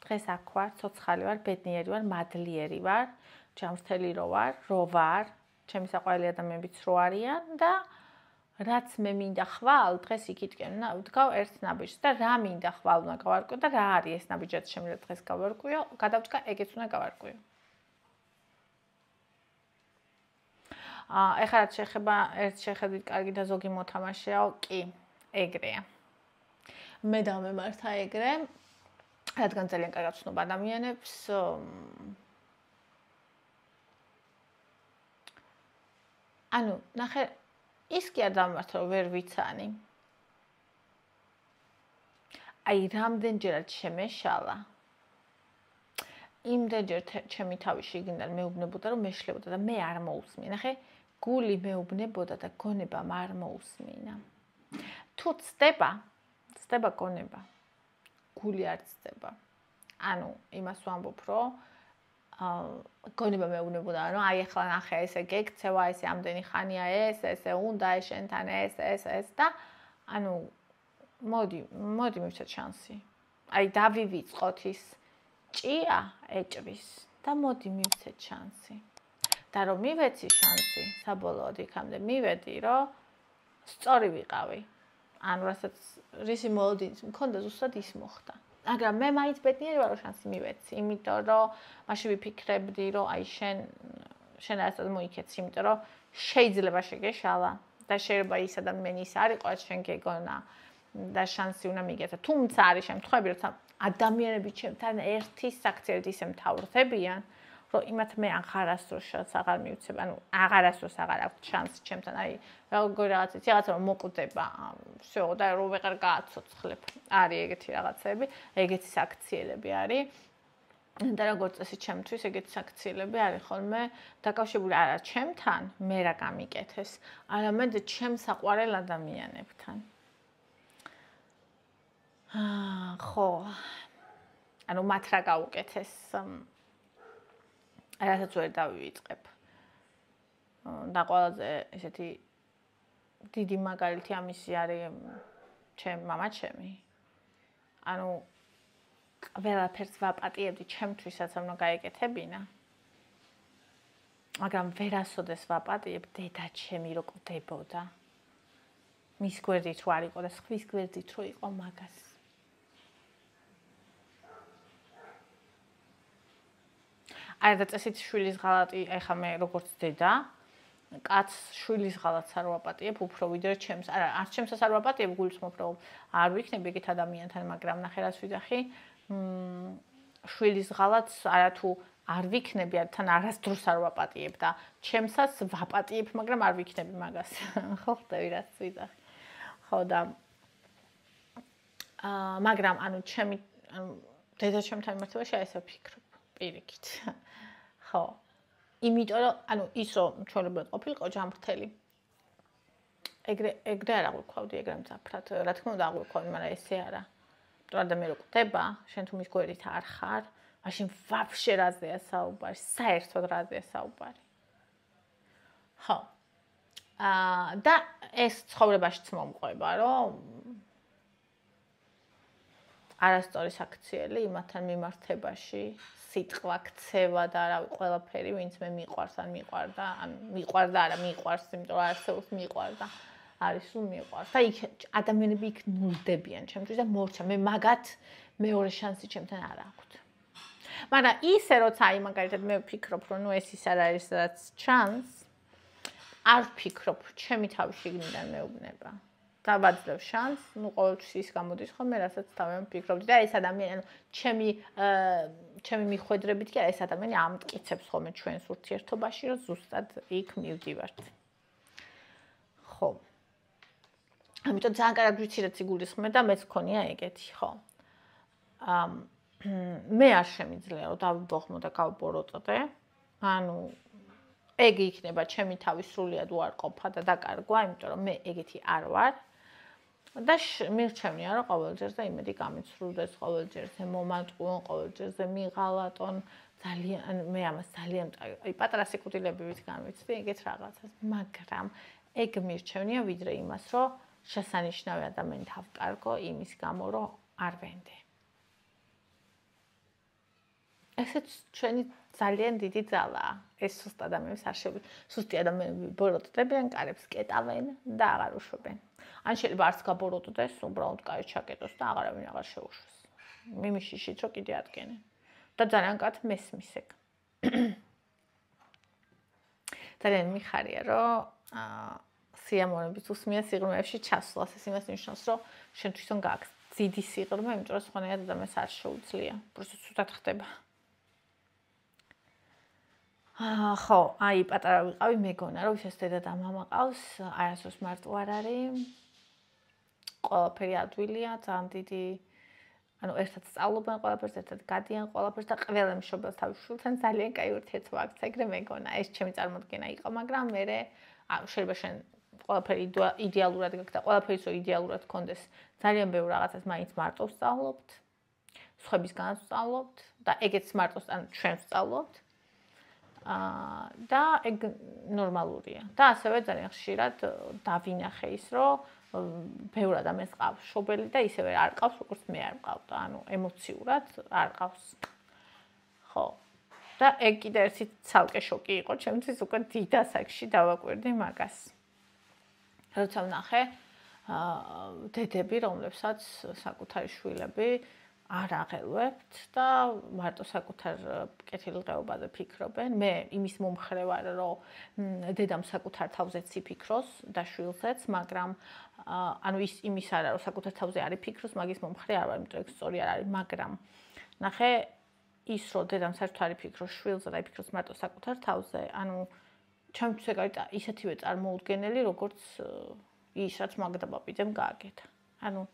დღეს აქ ვარ, ცოცხალი ვარ, ბედნიერი ვარ, მადლიერი ვარ, ჯანმრთელი რო ვარ, ჩემი საყვარელი ადამიანებიც რო არიან და რაც მე მინდა ხვალ, დღეს იქითკენ ვდგავ ერთ ნაბიჯს და რა მინდა ხვალ უნდა გავარკვიო და რა არის ეს ნაბიჯაც შემიძლია დღეს გავარკვიო, გადავწყვიტე ეგეც უნდა გავარკვიო. ეხლა რაც შეეხება ერთ შეხედვით კარგი და ზოგი მოთამაშეაო, კი, ეგრეა. მე დავმემართა ეგრე, რადგან ძალიან კარგად ვცნობ ადამიანებს, ანუ ნახე ის კი არ დამმართა რომ ვერ ვიცანი. აი რამდენჯერაც შემეშალა. იმდენჯერ ჩემი თავი შიგნიდან მეუბნებოდა რომ მეშლებოდა და მე არ მოусმინა. ნახე გული მეუბნებოდა და გონებამ არ მოусმინა. თუ ცდება გონება. გული არ ცდება. ანუ იმას ვამბობ რომ გონება მეუბნებოდა რომ აი ახლა ნახე ესე გექცევა ესე ამდენი ხანია ესე უნდა შენთან ეს და ანუ მოდი მივცეთ შანსი. აი დავივიწყოთ ის ჭია ეჭვის და მოდი მივცეთ შანსი. და რომ მივეცი შანსი, საბოლოოდ იქამდე მივედი, რომ სწორი ვიყავი. ანუ რასაც რისი მოლოდინს მქონდა ზუსტად ის მოხდა. მაგრამ მე მაინც ბედნიერი ვარ რომ შანსი მივეცი, იმიტომ რომ მაშინ ვიფიქრებდი რომ აი შენ რასაც მოიქეცი, იმიტომ რომ შეიძლება შეგეშალა და შეიძლება ის ადამიანი ის არ იყოს შენ გეგონა და შანსი უნდა მიგეცა. თუმცა არის შემთხვევები, როცა ადამიანები ჩემთან ერთი საქციელით ისე მთავრდებიან, რომ იმათ მე აღარასდროს აღარ მივცებ, ანუ აღარასდროს აღარ აქვს შანსი ჩემთან, აი როგორ რაღაცა რომ მოკვდება, всё და რომ ვეღარ გააცოცხლებ. არის ეგეთი რაღაცები, ეგეთი საქციელები არის. და როგორც წესი ჩემთვის ეგეთი საქციელები არის ხოლმე დაკავშირებული არა ჩემთან, მე რა გამიკეთეს, არამედ ჩემ საყვარელ ადამიანებთან. ხო. ანუ მათ რა გაუკეთეს რასაც ვერ დავივიწყებ. და ყველაზე ესეთი დიდი მაგალითი ამისი არის მამაჩემი. ანუ ყველაფერს ვაპატიებდი ჩემთვისაც რომ გაეკეთებინა. მაგრამ ვერასოდეს ვაპატიებ დედაჩემი რო კვდებოდა. მის გვერდით რო არ იყო და სხვის გვერდით რო იყო მაგას. აი და წესით შვილის ღალატი, ეხა მე როგორც დედა, კაცს შვილის ღალატს არ ვაპატიებ, უფრო ვიდრე ჩემს, არა, არც ჩემსაც არ ვაპატიებ, გულისხმობ რომ არ ვიქნებ ეგეთ ადამიანთან, მაგრამ ნახე რას ვიძახი, შვილის ღალატს არათუ არ ვიქნები, თან არასდროს არ ვაპატიებ და ჩემსაც ვაპატიებ, მაგრამ არ ვიქნები მაგას. ხო ხტები რაც ვიძახი. ხო და მაგრამ ანუ ჩემი დედა ჩემთან მიმართებაში აი ესე ვფიქრობ პირიქით. ხო. იმიტომ რომ ანუ ის რომ ჩვეულებრივად ყოფილიყო ჯანმრთელი. ეგრე არ აღვიქვავდი, ეგრე მძაფრად. რა თქმა უნდა აღვიქვავდი, მაგრამ ესე არა. თუ ადამიანი რო კვდება, შენ თუ მის გვერდით არ ხარ, მაშინ ვაფშე რაზეა საუბარი, საერთოდ რაზეა საუბარი. ხო. და ეს ცხოვრებაშიც მომყვება, რომ არასწორი საქციელი იმათთან მიმართებაში, სიტყვა, ქცევა და არავი ყველაფერი, ვინც მე მიყვარს ან მიყვარდა, ან მიყვარდა, არა მიყვარს, იმიტომ რომ არსებობს მიყვარდა, არის სულ მიყვარს. და იქ ადამიანები იქ ნულდებიან ჩემთვის და მორჩა, მე მაგათ მეორე შანსი ჩემთან არ აქვთ. მაგრამ ისე როცა აი მაგალითად მე ვფიქრობ, რომ ნუ ეს ის არ არის რაც ჩანს, არ ვფიქრობ, ჩემი თავი შიგნიდან მეუბნება. და ვაძლევ შანს, ნუ ყოველთვის ის გამოდის ხოლმე, რასაც თავი ვფიქრობდი და ეს ადამიანი, ანუ ჩემი მიხვედრებით კი ეს ადამიანი ამტკიცებს ხოლმე ჩვენს ურთიერთობაში, რომ ზუსტად იქ მივდივართ. ხო. ამიტომ ძალიან კარგი ვიცი რა ციგულისხმე და მეც მქონია ეგეთი, ხო. მე არ შემიძლია რომ დავიბოხმო და გავბოროტდე. ანუ ეგ იქნება ჩემი თავის სრულიად უარყოფა და დაკარგვა, იმიტომ რომ მე ეგეთი არ ვარ. და მირჩევნია რომ ყოველჯერზე იმედი გამიცრუდეს, ყოველჯერზე მომატყუონ, ყოველჯერზე მიღალატონ, ძალიან მე ამას ძალიან აი პატარა სიკვდილებივით გამიცდი ეგეთ რაღაცას, მაგრამ ეგ მირჩევნია ვიდრე იმას, რომ შესანიშნავი ადამიანი თავკარგო იმის გამო, რომ არ ვენდე. ესეც ჩვენი ძალიან დიდი ძალაა. ეს სუსტ ადამიანებს არ შეგვიძლია. სუსტი ადამიანები ბოროტდებიან, კარებს კეტავენ და აღარ უშვებენ. ან შეიძლება არც გაბოროტდეს, უბრალოდ კარი ჩაკეტოს და აღარავინ აღარ შეუშვეს. მიმიშიშით რომ კიდე ადგენენ. და ძალიან კარგ მესმის ეგ. ძალიან მიხარია, რომ სიამოვნებით უსმია სიღრმეებში ჩასვლას. ეს იმას ნიშნავს, რომ შენ თვითონ გააქვს დიდი სიღრმე, იმიტომ რომ სხვანაირად ადამიანს არ შეუძლია. პროცესულად ხდება. ხო, აი პატარა ვიყავი, მეგონა რომ ვისაც დედა და მამა ყავს, არასდროს მარტო არ არის. ყველაფერი ადვილია, ძალიან დიდი ანუ ერთად სწავლობენ ყველაფერს, ერთად გადიან ყველაფერს და ყველა მშობელს თავის შვილთან ძალიან კაი ურთიერთობა აქვს, ეგრე მეგონა. ეს ჩემი წარმოდგენა იყო, მაგრამ მე შეიძლება შენ ყველაფერი იდეალურად გაქვს და ყველაფერი ისო იდეალურად გქონდეს. ძალიან ბევრ რაღაცას მაინც მარტო ვსწავლობთ. სხვებისგანაც ვსწავლობთ და ეგეც მარტო ჩვენ ვსწავლობთ. და ეგ ნორმალურია. და ასევე ძალიან ხშირად დავინახე ის, რომ ბევრ ადამიანს ყავს მშობელი და ისევე არ ყავს, როგორც მე არ მყავდა. ანუ ემოციურად არ ყავს. ხო. და ეგ კიდე ერთი ცალკე შოკი იყო, ჩემთვის უკვე დიდ ასაკში დავაკვირდი მაგას. როცა ვნახე დედები, რომლებსაც საკუთარი შვილები არ აღელვებთ და მარტო საკუთარ კეთილდღეობაზე ფიქრობენ. მე იმის მომხრე ვარ, რომ დედამ საკუთარ თავზეც იფიქროს და შვილზეც, მაგრამ ანუ ის იმის არა, რომ საკუთარ თავზე არ იფიქროს, მაგის მომხრე არ ვარ, იმიტომ ეგ სწორი არ არის, მაგრამ ნახე ის, რომ დედამ საერთოდ არ იფიქროს შვილზე და იფიქროს მარტო საკუთარ თავზე, ანუ ჩემთვის ეგ არის ისეთივე წარმოუდგენელი, როგორც ის, რაც მაგდაბაბიდემ გააკეთა. ანუ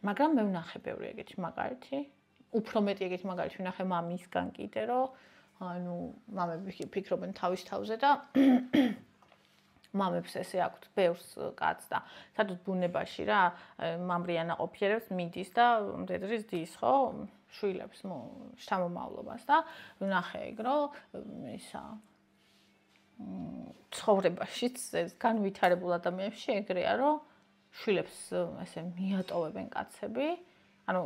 მაგრამ მე ვნახე ბევრი ეგეთი მაგალითი. უფრო მეტი ეგეთი მაგალითი ვნახე მამისგან კიდე, რომ ანუ მამები ფიქრობენ თავის თავზე და მამებს ესე აქვთ ბევრს კაცს და საერთოდ ბუნებაში რა მამრიან აყოფიერებს მიდის და მდედრის დის, ხო? შვილებს შთამომავლობას და ვნახე ეგ, რომ ისა ცხოვრებაშიც ეს განვითარებულ ადამიანებში ეგრეა, რომ შვილებს ესე მიატოვებენ კაცები. ანუ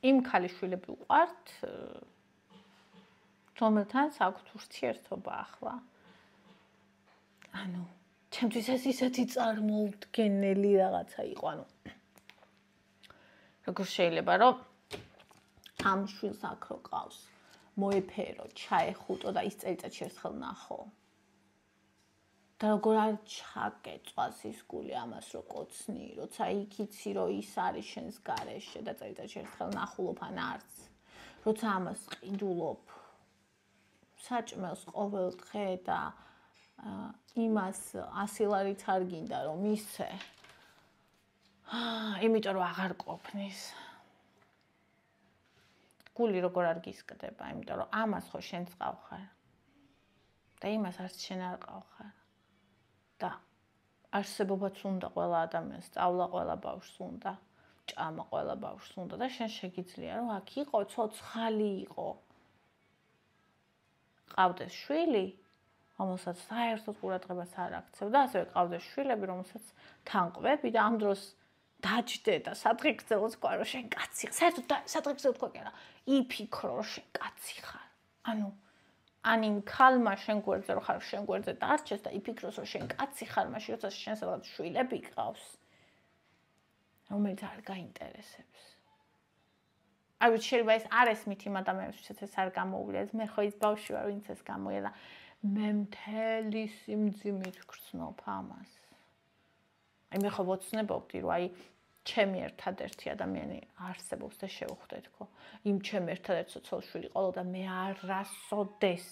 იმ ქალიშვილები უყვართ, რომელთანაც აქვთ ურთიერთობა ახლა. ანუ ჩემთვის ეს ისეთი წარმოუდგენელი რაღაცა იყო, ანუ როგორ შეიძლება რომ ამ შვილს აქ რო ყავს, მოეფერო, ჩაეხუტო და ის წელიწადში ერთხელ ნახო. და როგორ არ ჩაგეწვას ის გული ამას რო კოცნი, როცა იქ იცი რომ ის არის შენს გარეშე და წელიწადში ერთხელ ნახულობ ან არც. როცა ამას ყიდულობ საჭმელს ყოველ დღე და იმას 100 ლარით არ გინდა რომ ისე. იმიტომ რომ აღარ ყოფნის. გული როგორ არ გისკდება, იმიტომ რომ ამას ხო შენც ყავხარ. და იმას არც შენ არ ყავხარ. და არსებობაც უნდა ყველა ადამიანს, სწავლა ყველა ბავშვს უნდა, ჭამა ყველა ბავშვს უნდა და შენ შეგიძლია რომ აქ იყო ცოცხალი იყო. ყავდეს შვილი, რომელსაც საერთოდ ყურადღებას არ აქცევ და ასევე ყავდეს შვილები, რომელსაც თან ყვები და ამ დროს დაჯდე და სადღე გრძელოს თქვა რომ შენ კაცი ხარ. საერთოდ სადღე გრძელოს თქვა კი არა, იფიქრო რომ შენ კაცი ხარ. ანუ ან იმ ქალმა შენ გვერდზე რო ხარ, შენ გვერდზე დარჩეს და იფიქროს რომ შენ კაცი ხარ, მაშინ როცა შენ სადღაც შვილები ყავს, რომელიც არ გაინტერესებს. აი შეიძლება ეს არ ესმით იმ ადამიანებს, ვისაც ეს არ გამოუვლია, მე ხო ის ბავშვი ვარ, ვინც ეს გამოია და მე მთელი სიმძიმით გრძნობ ამას. აი მე ხო ვოცნებობდი, რომ აი ჩემი ერთადერთი ადამიანი არსებობს და შევხვდეთ ხო. იმ ჩემი ერთადერთი ცოცხლშვილი ყოლო და მე არასოდეს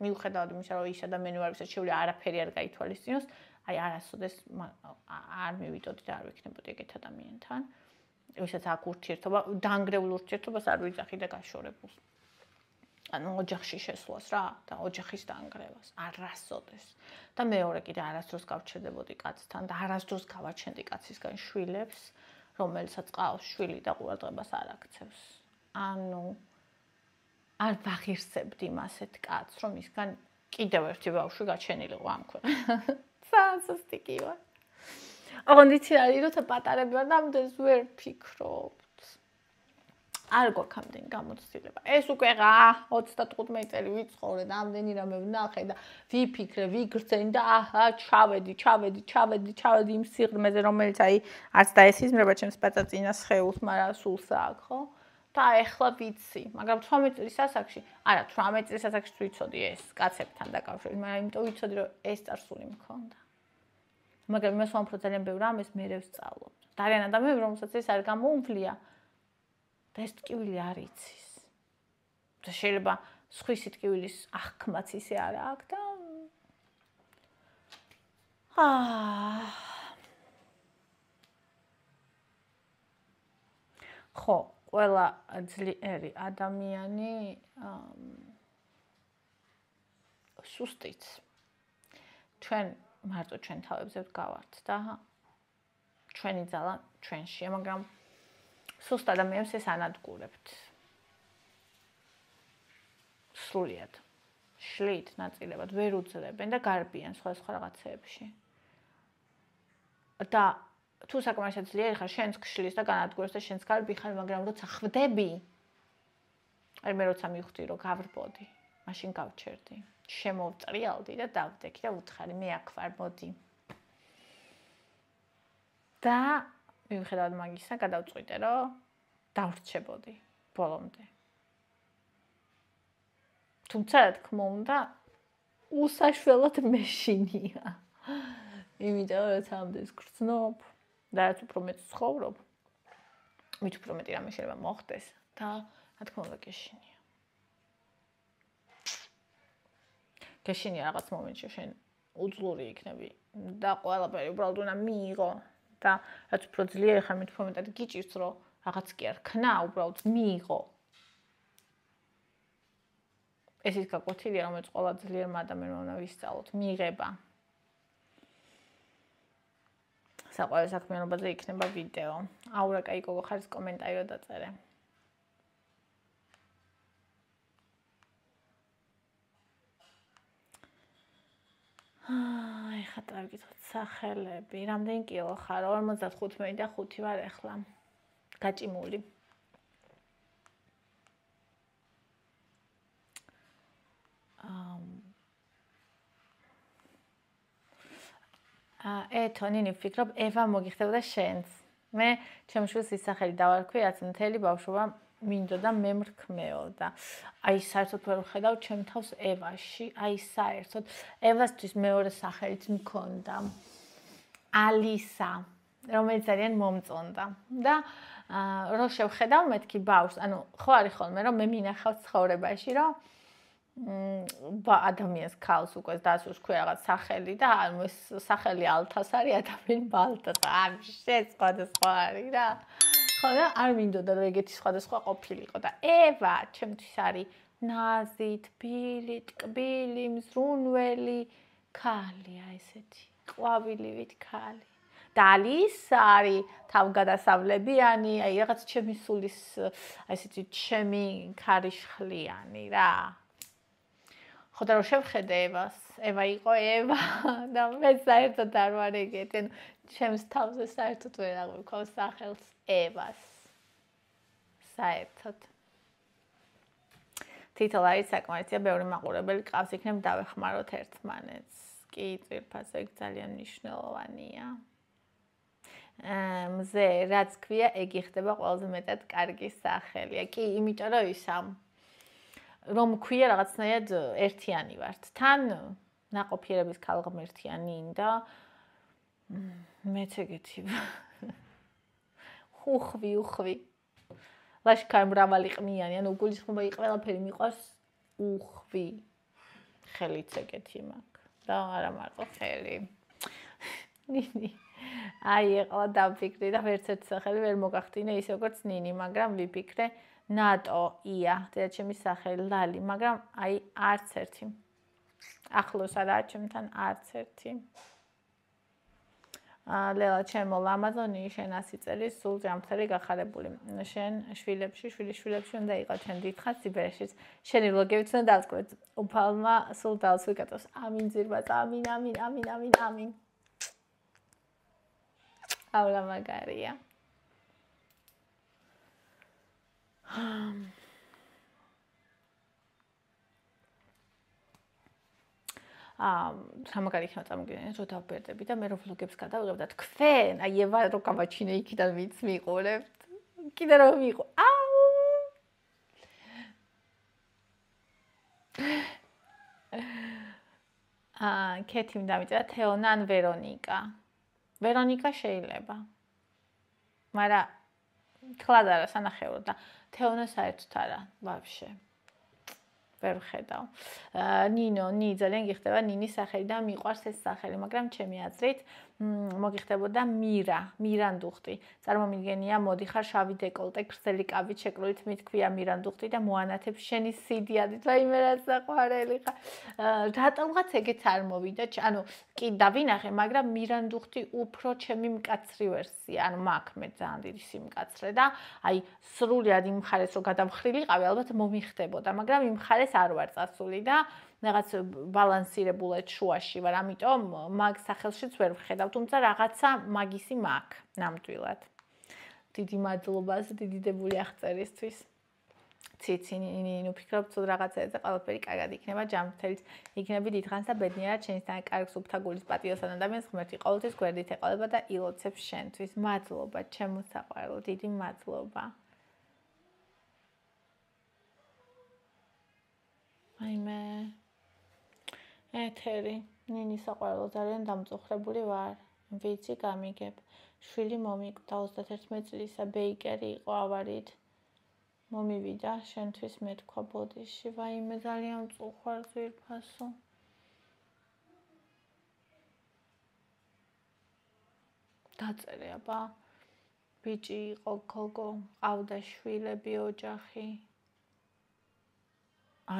მიუხედავად იმისა, რომ ის ადამიანი ვარ, ვისაც შეუძლია არაფერი არ გაითვალისწინოს, აი არასოდეს არ მივიდოდი და არ ვიქნებოდი ეგეთ ადამიანთან. ვისაც აქ ურთიერთობა, დაანგრეულ ურთიერთობას არ ვიძახი და გაშორებულს. ანუ ოჯახში შესვლას რა და ოჯახის დაანგრევას არასოდეს. და მეორე კიდე არასდროს გავჩერდებოდი კაცთან და არასდროს გავაჩენდი კაცისგან შვილებს, რომელსაც ყავს შვილი და ყურადღებას არ აქცევს. ანუ არ ვაღირსებდი მასეთ კაცს, რომ ისგან კიდევ ერთი ბავშვი გაჩენილიყო ამ ქვეყანაში. სასტიკი ვარ. ოღონდ იცი არის, როცა პატარები ვარ და ამდენს ვერ ფიქრობთ. არ გვაქვს ამდენი გამოცდილება. ეს უკვე რა 35 წელი ვიცხოვრე და ამდენი რამე ვნახე და ვიფიქრე, ვიგრძენი და აჰა, ჩავედი იმ სიღრმეზე, რომელიც აი არც დაესიზმრება ჩემს პაწაწინას ხეულს, მაგრამ სულს აქვს, ხო? და ეხლა ვიცი, მაგრამ 18 წლის ასაკში, არა, 18 წლის ასაკში ვიცოდი ეს კაცებთან დაკავშირებით, მაგრამ იმიტომ ვიცოდი, რომ ეს წარსული მქონდა. მაგრამ იმას ვამბობ, ძალიან ბევრ რამეს მე ვსწავლობ. ძალიან ადამიანები, რომელსაც ეს არ გამოუვლია და ეს ტკივილი არ იცის. და შეიძლება სხვი სიტკივილის აღქმაც ისე არა აქვს და ხო, ყველა ძლიერი ადამიანი სუსტიც ჩვენ მარტო ჩვენ თავებზე ვდგავართ და ჩვენი ძალა ჩვენშია, მაგრამ სუსტ ადამიანს ეს ანადგურებთ. სრულიად. შლით ნაწილებად ვერ უძლებენ და გარბიან სხვა რაღაცეებში. და თუ საკმარისად ძლიერი ხარ, შენს გშლის და განადგურებს და შენს გარბი ხარ, მაგრამ როცა ხვდები, აი მე როცა მივხვდი რომ გავრბოდი, მაშინ გავჩერდი. შემოვწრიალდი და დავდექი და ვუთხარი, მე აქ ვარ, მოდი. და მიუხედავად მაგისა, გადავწყვიტე, რომ დავრჩებოდი ბოლომდე. თუმცა, რა თქმა უნდა, უსაშველოდ მეშინია. იმიტომ რომ ამდენს გრძნობ და რაც უფრო მეტ ცხოვრობ, მით უფრო მეტი რამე შეიძლება მოხდეს და რა თქმა უნდა გეშინია. გეშინია რაღაც მომენტში შენ უძლური იქნები და ყველაფერი უბრალოდ უნდა მიიღო და რაც უფრო ძლიერი ხარ, მით უფრო მეტად გიჭირს რომ რაღაც კი არ ქნა, უბრალოდ მიიღო. ეს ის გაკვეთილია, რომელიც ყველა ძლიერმა ადამიანმა უნდა ვისწავლოთ, მიიღება. საყვარელ საქმიანობაზე იქნება ვიდეო. აურა კაიკოგო ხარის კომენტარი რომ დაწერე. ეხლა დავიკითხოთ სახელები. რამდენი კილო ხარ? 55 და 5 ვარ ეხლა. გაჭიმული. თონინი ვფიქრობ, ევა მოგიხდებოდა შენს. მე ჩემს შვილს ის სახელი დავარქვი, რაც მთელი ბავშვობა მინდოდა მემრქმეო და აი საერთოდ ვერ ვხედავ ჩემ თავს ევაში, აი საერთოდ ევასთვის მეორე სახელიც მქონდა. ალისა, რომელიც ძალიან მომწონდა და რო შევხედავ მეთქი ბავშვს, ანუ ხო არის ხოლმე რომ მე მინახავს ცხოვრებაში, რომ ადამიანს ქალს უკვე დასურს ქვია რაღაც სახელი და ანუ ეს სახელი ალთას არის, ადამიანი ბალტას. შეწყადასხვა არის რა. ხო და არ მინდოდა რომ ეგეთი სხვადასხვა ყოფილიყო და ევა ჩემთვის არის ნაზი, თბილი, ტკბილი, მზრუნველი ქალია ესეთი. ყვავილივით ქალი. და ალისა არის თავგადასავლებიანი, აი რაღაც ჩემი სულის აი ესეთი ჩემი ქარიშხლიანი რა. ხო და რო შევხედე ევას, ევა იყო ევა და მე საერთოდ არ ვარ ეგეთი, ანუ ჩემს თავზე საერთოდ ვერ აღვიქვავ სახელს ევას. საერთოდ. თითოეულ არის საკმარისია, ბევრი მაყურებელი ყავს, იქნებ დავეხმაროთ ერთმანეთს. კი, ძვირფასო, ეგ ძალიან მნიშვნელოვანია. მზე, რაც ქვია, ეგ ხდება ყველაზე მეტად კარგი სახელია. კი, იმიტომ რომ ისა რომ ქვია რაღაცნაირად ერთიანი ვართ. თან ნაყოფიერების ქალღმერთიანი და მეც ეგეთი. უხვი. ლაშქარ მრავალი ყმიანი, ანუ გულისხმობა ყველაფერი მიყვარს უხვი. ხელიც ეგეთი მაქვს და არა მარტო ხელი. ნინი. აი, ეხლა დავფიქრდი და ვერც ერთ სახელი ვერ მოგახდინე ისე როგორც ნინი, მაგრამ ვიფიქრე ნატოია, დედაჩემის სახელი ლალი, მაგრამ აი არც ერთი. ახლოს არა ჩემთან არც ერთი. ლელა ჩემო ლამაზონი შენ 100 წელი სულ ჯამთელი გახარებული. შენ შვილებში უნდა იყო ჩვენ დიდხანს სიბერეშიც. შენი ვლოგებიც უნდა დავწყვეტ. უფალმა სულ დავს ვიკატოს. ამინ ძირბაც, ამინ. აულა მაგარია. სამაგარი იქნება წამოგიდგენთ, რომ დავბერდები და მე რო ვლოგებს გადავიღებ და თქვენ, აი ევა რო გავაჩინე იქიდან ვინც მიყურებთ. კიდე რომ მიყო. კეთიმ დამიწერა თეონა ან ვერონიკა. ვერონიკა შეიძლება. მაგრამ თლად არა სანახევროდ და თეონა საერთოდ არა, ვაფშე. ვერ ვხედავ. ნინო, ძალიან გიხდება ნინის სახელი და მიყვარს ეს სახელი, მაგრამ ჩემი აზრით მოგიხდებოდა მირანდუხტი. წარმომიდგენია, მოდიხარ შავი დეკოლტე, გრძელი კაბით შეკრულით მითქვია მირანდუხტი და მოანათებ შენი სიდიადით, ვაიმე რა საყვარელი ხარ. რატომღაც ეგეც არ მოვიდა, ანუ კი დავინახე, მაგრამ მირანდუხტი უფრო ჩემი მკაცრი ვერსია, ანუ მაქვს მე ძალიან დიდი სიმკაცრე და აი სრულად იმ მხარეს რომ გადამხრილიყავი, ალბათ მომიხდებოდა, მაგრამ იმ მხარეს არ ვარ წასული და რაღაც ბალანსირებულად შუაში ვარ, ამიტომ მაგ სახელშიც ვერ ვხედავ, თუმცა რაღაცა მაგისი მაქვს ნამდვილად. დიდი მადლობა დიდი დებული აღწერისთვის. ციცი ნინო ფიქრობ თუ რაღაცაებზე ყველაფერი კარგად იქნება, ჯანმრთელიც იქნები დიდხანს და ბედნიერად შენისთან კარგს უფთაგულის პატიოსან ადამიანს ღმერთი ყოველთვის გვერდით ეყოლება და ილოცებს შენთვის. მადლობა, ჩემო საყვარელო, დიდი მადლობა. აიმე ეთერი, ნინი საყვარელო, ძალიან დამწუხრებული ვარ. ვიცი გამიგებ. შვილი მომიკვდა 31 წლისა, ბეიკერი იყო ავარიით. მომივიდა, შენთვის მეთქვა ბოდიში, ვაიმე ძალიან მწუხვარ ძვირფასო. დაწერე აბა. ბიჭი იყო გოგო, ყავდა შვილები, ოჯახი.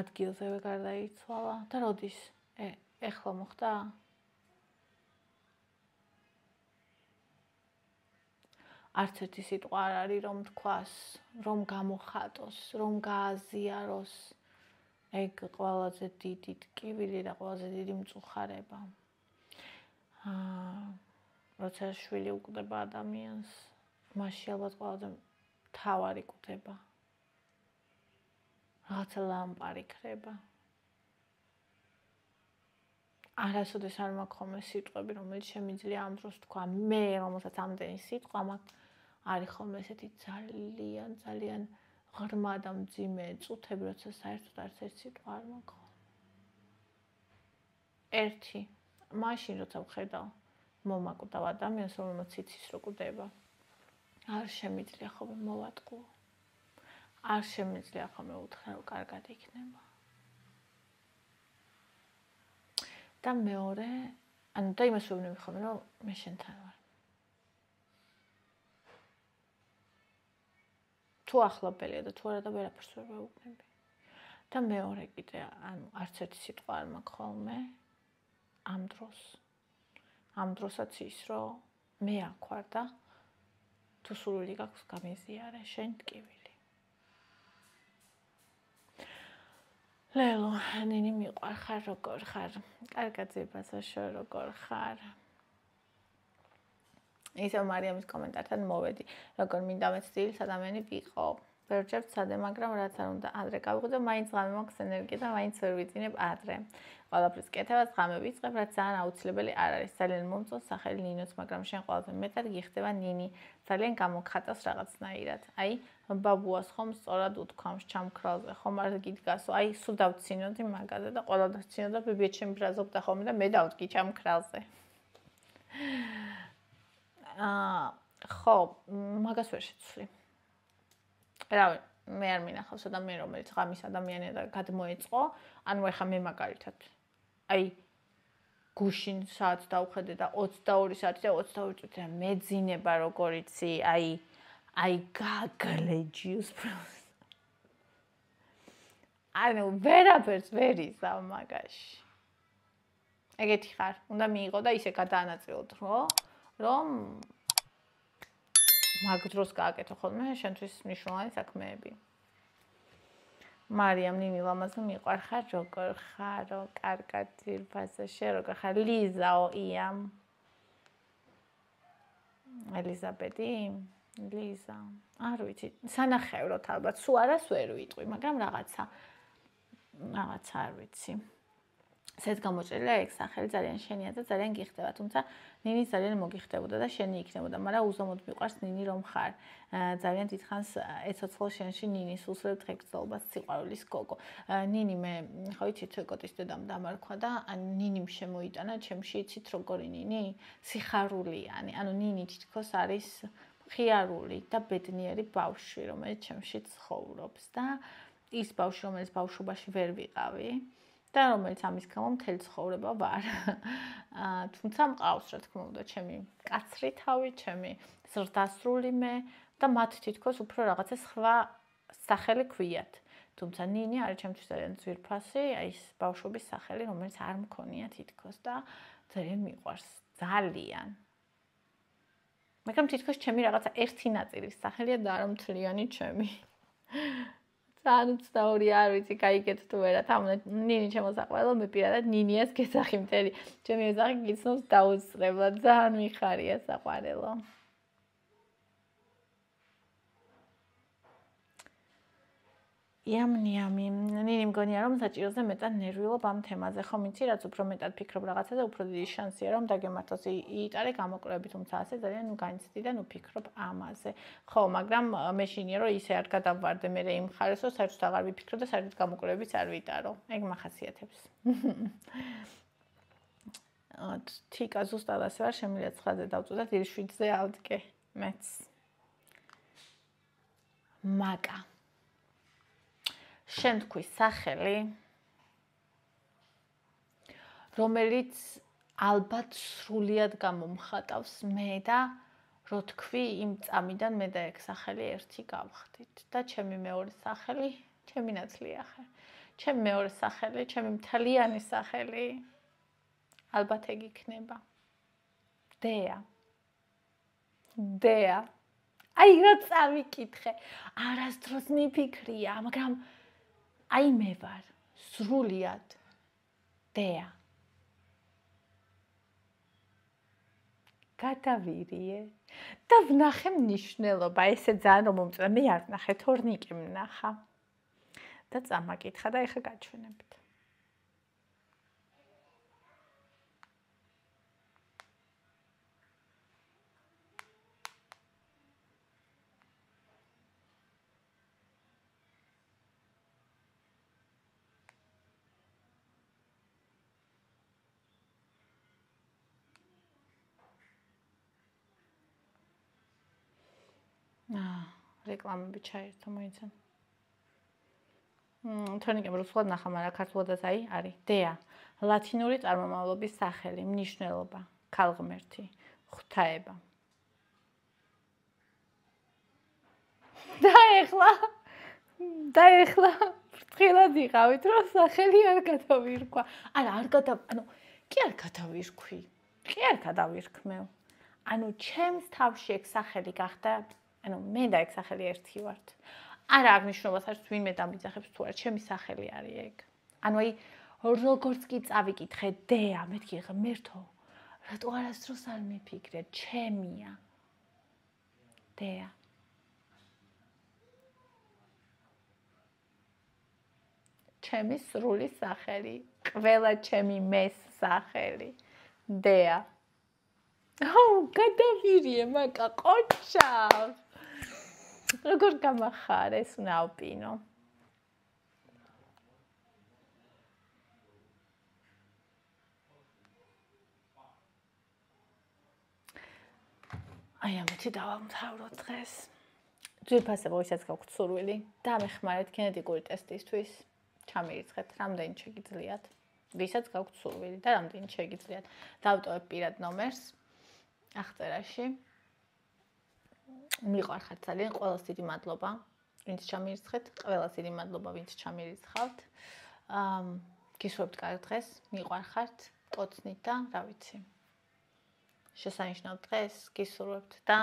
ადგილზევე გარდაიცვალა და როდის? ეხლა მოხდა? არც ერთი სიტყვა არ არის რომ თქვას, რომ გამოხატოს, რომ გააზიაროს. ეგ ყველაზე დიდი ტკივილი და ყველაზე დიდი მწუხარება. როცა შვილი უკვდება ადამიანს, მაშინ ალბათ ყველაზე მთავარი კვდება. რაღაცა ლამპარი ქრება. არასოდეს არ მაქვს ხოლმე სიტყვები, რომელიც შემიძლია ამ დროს თქვა. მე, რომელსაც ამდენი სიტყვა მაქვს, არის ხოლმე ესეთი ძალიან ღრმა და მძიმე წუთები, როცა საერთოდ არც ერთ სიტყვა არ მაქვს. ერთი, მაშინ როცა ვხედავ მომაკვდავ ადამიანს, რომელმაც იცის რო კვდება, არ შემიძლია ხოლმე მოვატყუო. არ შემიძლია ხოლმე უთხრა რომ კარგად იქნება. და მეორე, ანუ და იმას ვეუბნები ხოლმე, რომ მე შენთან ვარ. თუ ახლობელია და თუ არა და ვერაფერს ვერ ვეუბნები. და მეორე კიდე, ანუ არც ერთი სიტყვა არ მაქვს ხოლმე ამ დროს. ამ დროსაც ის, რომ მე აქ ვარ და თუ სურვილი გაქვს გამიზიარე შენ ტკივილი. ლელო, ნინი მიყვარ ხარ, როგორ ხარ? კარგად ზებასაშო, როგორ ხარ? ისევ მარიამის კომენტართან მოვედი, როგორ მინდა მეცდილის ადამიანი ვიყო. ვერჯერ ვცადე, მაგრამ რაც არ უნდა ადრე გავიყვიდო, მაინც ღამე მაქვს ენერგია და მაინც ვერ ვიწინებ ადრე. ყველაფრის კეთებას ღამე ვიწყებ, რაც ძალიან აუცილებელი არ არის. ძალიან მომწონს სახელი ნინოც, მაგრამ შენ ყველაზე მეტად გიხდება ნინი. ძალიან გამოგხატავს რაღაცნაირად. აი, ბაბუას ხომ სწორად უთქვამს ჩამქრალზე, ხომ არ გიდგასო, აი, სულ დავცინოდი მაგაზე და ყველა დავცინოდა, ბებია ჩემი ბრაზობდა ხოლმე და მე დავდგი ჩამქრალზე. ხო, მაგას ვერ შეცვლი. რავი, მე არ მინახავს ადამიანი, რომელიც ღამის ადამიანია და გადმოეწყო, ანუ ეხა მე მაგალითად. აი, გუშინ საათს დავხედე და 22 საათი და 22 წუთი და მეძინება როგორ იცი, აი გაგლეჯიოს პროს. ანუ ვერაფერს ვერ იზავ მაგაში. ეგეთი ხარ, უნდა მიიღო და ისე გადაანაწილო დრო, რომ მაგ დროს გააკეთო ხოლმე შენთვის მნიშვნელოვანი საქმეები. მარიამ ნინი ლამაზი მიყვარ ხარ, როგორ ხარო, კარგად ძირფასაშე, როგორ ხარ? ლიზაო, იამ. ელიზაბეტი? ლიზა. არ ვიცი, სანახევროთ ალბათ, სულ არას ვერ ვიტყვი, მაგრამ რაღაცა არ ვიცი. სეთ გამოჭრილია ეგ სახელი ძალიან შენია და ძალიან გიხდება, თუმცა ნინი ძალიან მოგიხდებოდა და შენი იქნებოდა, მაგრამ უზომოდ მიყვარს ნინი რომ ხარ. ძალიან დიდხანს ეცოცხლო შენში ნინის უსწრებ დღეგრძელობას სიყვარულის გოგო. ნინი მე ხო იცით კოტის დედამ დამარქვა და ნინიმ შემოიტანა ჩემში, იცით როგორი ნინი? სიხარულიანი. ანუ ნინი თითქოს არის მხიარული და ბედნიერი ბავშვი, რომელიც ჩემში ცხოვრობს და ის ბავშვი, რომელიც ბავშვობაში ვერ ვიყავი და რომელიც ამის გამო მთელი ცხოვრება ვარ. თუმცა მყავს, რა თქმა უნდა, ჩემი კაცრი თავი, ჩემი ზრდასრული მე და მათ თითქოს უფრო რაღაცა სხვა სახელი ქვიათ. თუმცა ნინი არის ჩემთვის ძალიან ძვირფასი, აი ეს ბავშვობის სახელი, რომელიც არ მქონია თითქოს და ძალიან მიყვარს, ძალიან. მაგრამ თითქოს ჩემი რაღაცა ერთი ნაწილის სახელია და არა მთლიანი ჩემი. ძალიან უცნაური არ ვიცი, გაიგეთ თუ არა, ნინი ჩემოსაყვარელო, მე პირადად ნინიას გესახი მთელი. ჩემი ოჯახი გიცნობს დაუსწრებლად, ძალიან მიხარია საყვარელო. იამნიამი, ნინი მგონია რომ საჭიროზე მეტად ნერვიულობ ამ თემაზე, ხომ იცი, რაც უფრო მეტად ფიქრობ რაღაცაზე, უფრო დიდი შანსია რომ დაგემართოს იიტარე გამოკვლევები, თუმცა ასე ძალიან განიცდი და ვფიქრობ ამაზე. ხო, მაგრამ მე შინია რომ ისე არ გადავვარდე მე იმ ხარეს, რომ საერთოდ აღარ ვიფიქრო და საერთოდ გამოკვლევებიც არ ვიტარო. ეგ მახასიათებს. თიკა ზუსტად ასე ვარ, შემიძლია 9-ზე დავწვდეთ, ის 7-ზე ავდგე მეც. მაკა შენ თქვი სახელი, რომელიც ალბათ სრულიად გამომხატავს მე და რო თქვი იმ წამიდან მე და ეგ სახელი ერთი გავხდით და ჩემი მეორე სახელი, ჩემი ნაცლია ხარ. ჩემი მეორე სახელი, ჩემი მთლიანი სახელი ალბათ ეგ იქნება. დეა. აი რა წავიკითხე, არასდროს მიფიქრია, მაგრამ აი მე ვარ, სრულიად დეა. გადავირიე და ვნახე მნიშვნელობა, ესე ძალიან რომ მომწონდა, მე არ ვნახე, თორნიკი ვნახა. და წამაკითხა და ეხა გაჩვენებთ. რეკლამები ჩაერთო მოიცან. თორნიკემ რუსულად ნახა, მაგრამ ქართულადაც აი არის. დეა. ლათინური წარმომავლობის სახელი, მნიშვნელობა, ქალღმერთი, ღვთაება. და ეხლა ფრთხილად იყავით, რომ სახელი არ გადავირქვა. კი არ გადავირქვი. კი არ გადავირქმევ. ჩემს თავში ეგ სახელი გახდა მე და ეგ სახელი ერთი ვართ. არა აღნიშნულობას არის ვინმე დამიძახებს თუ არა, ჩემი სახელი არის ეგ. როგორც კი წავიკითხე დეა, მეთქი ღმერთო, რატო არასდროს არ მიფიქრე, ჩემია. დეა. ჩემი სრული სახელი, ყველა ჩემი მეს სახელი. დეა. გადავირიე, მაკა ყოჩა. როგორ გამახარ, ეს უნდა ავპინო. აი ამეთი დავამთავროთ დღეს. ძვირფასებო, ვისაც გაქვთ სურვილი, დამეხმარეთ გენეტიკური ტესტისთვის. ჩამირიცხეთ, რამდენი შეგიძლიათ. ვისაც გაქვთ სურვილი და რამდენი შეგიძლიათ. დავტოვებ პირად ნომერს აღწერაში. მიყვარხართ ძალიან, ყველას დიდი მადლობა, ვინც ჩამირიცხეთ, ყველას დიდი მადლობა, ვინც ჩამირიცხავთ. გისურვებთ კარგ დღეს, მიყვარხართ, კოცნით და რა ვიცი. შესანიშნავ დღეს გისურვებთ და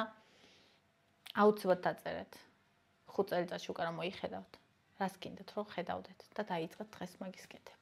აუცილებლად დაწერეთ. 5 წელიწადში უკან მოიხედავთ. რას გინდათ რომ ხედავდეთ და დაიწყეთ დღეს მაგის კეთება.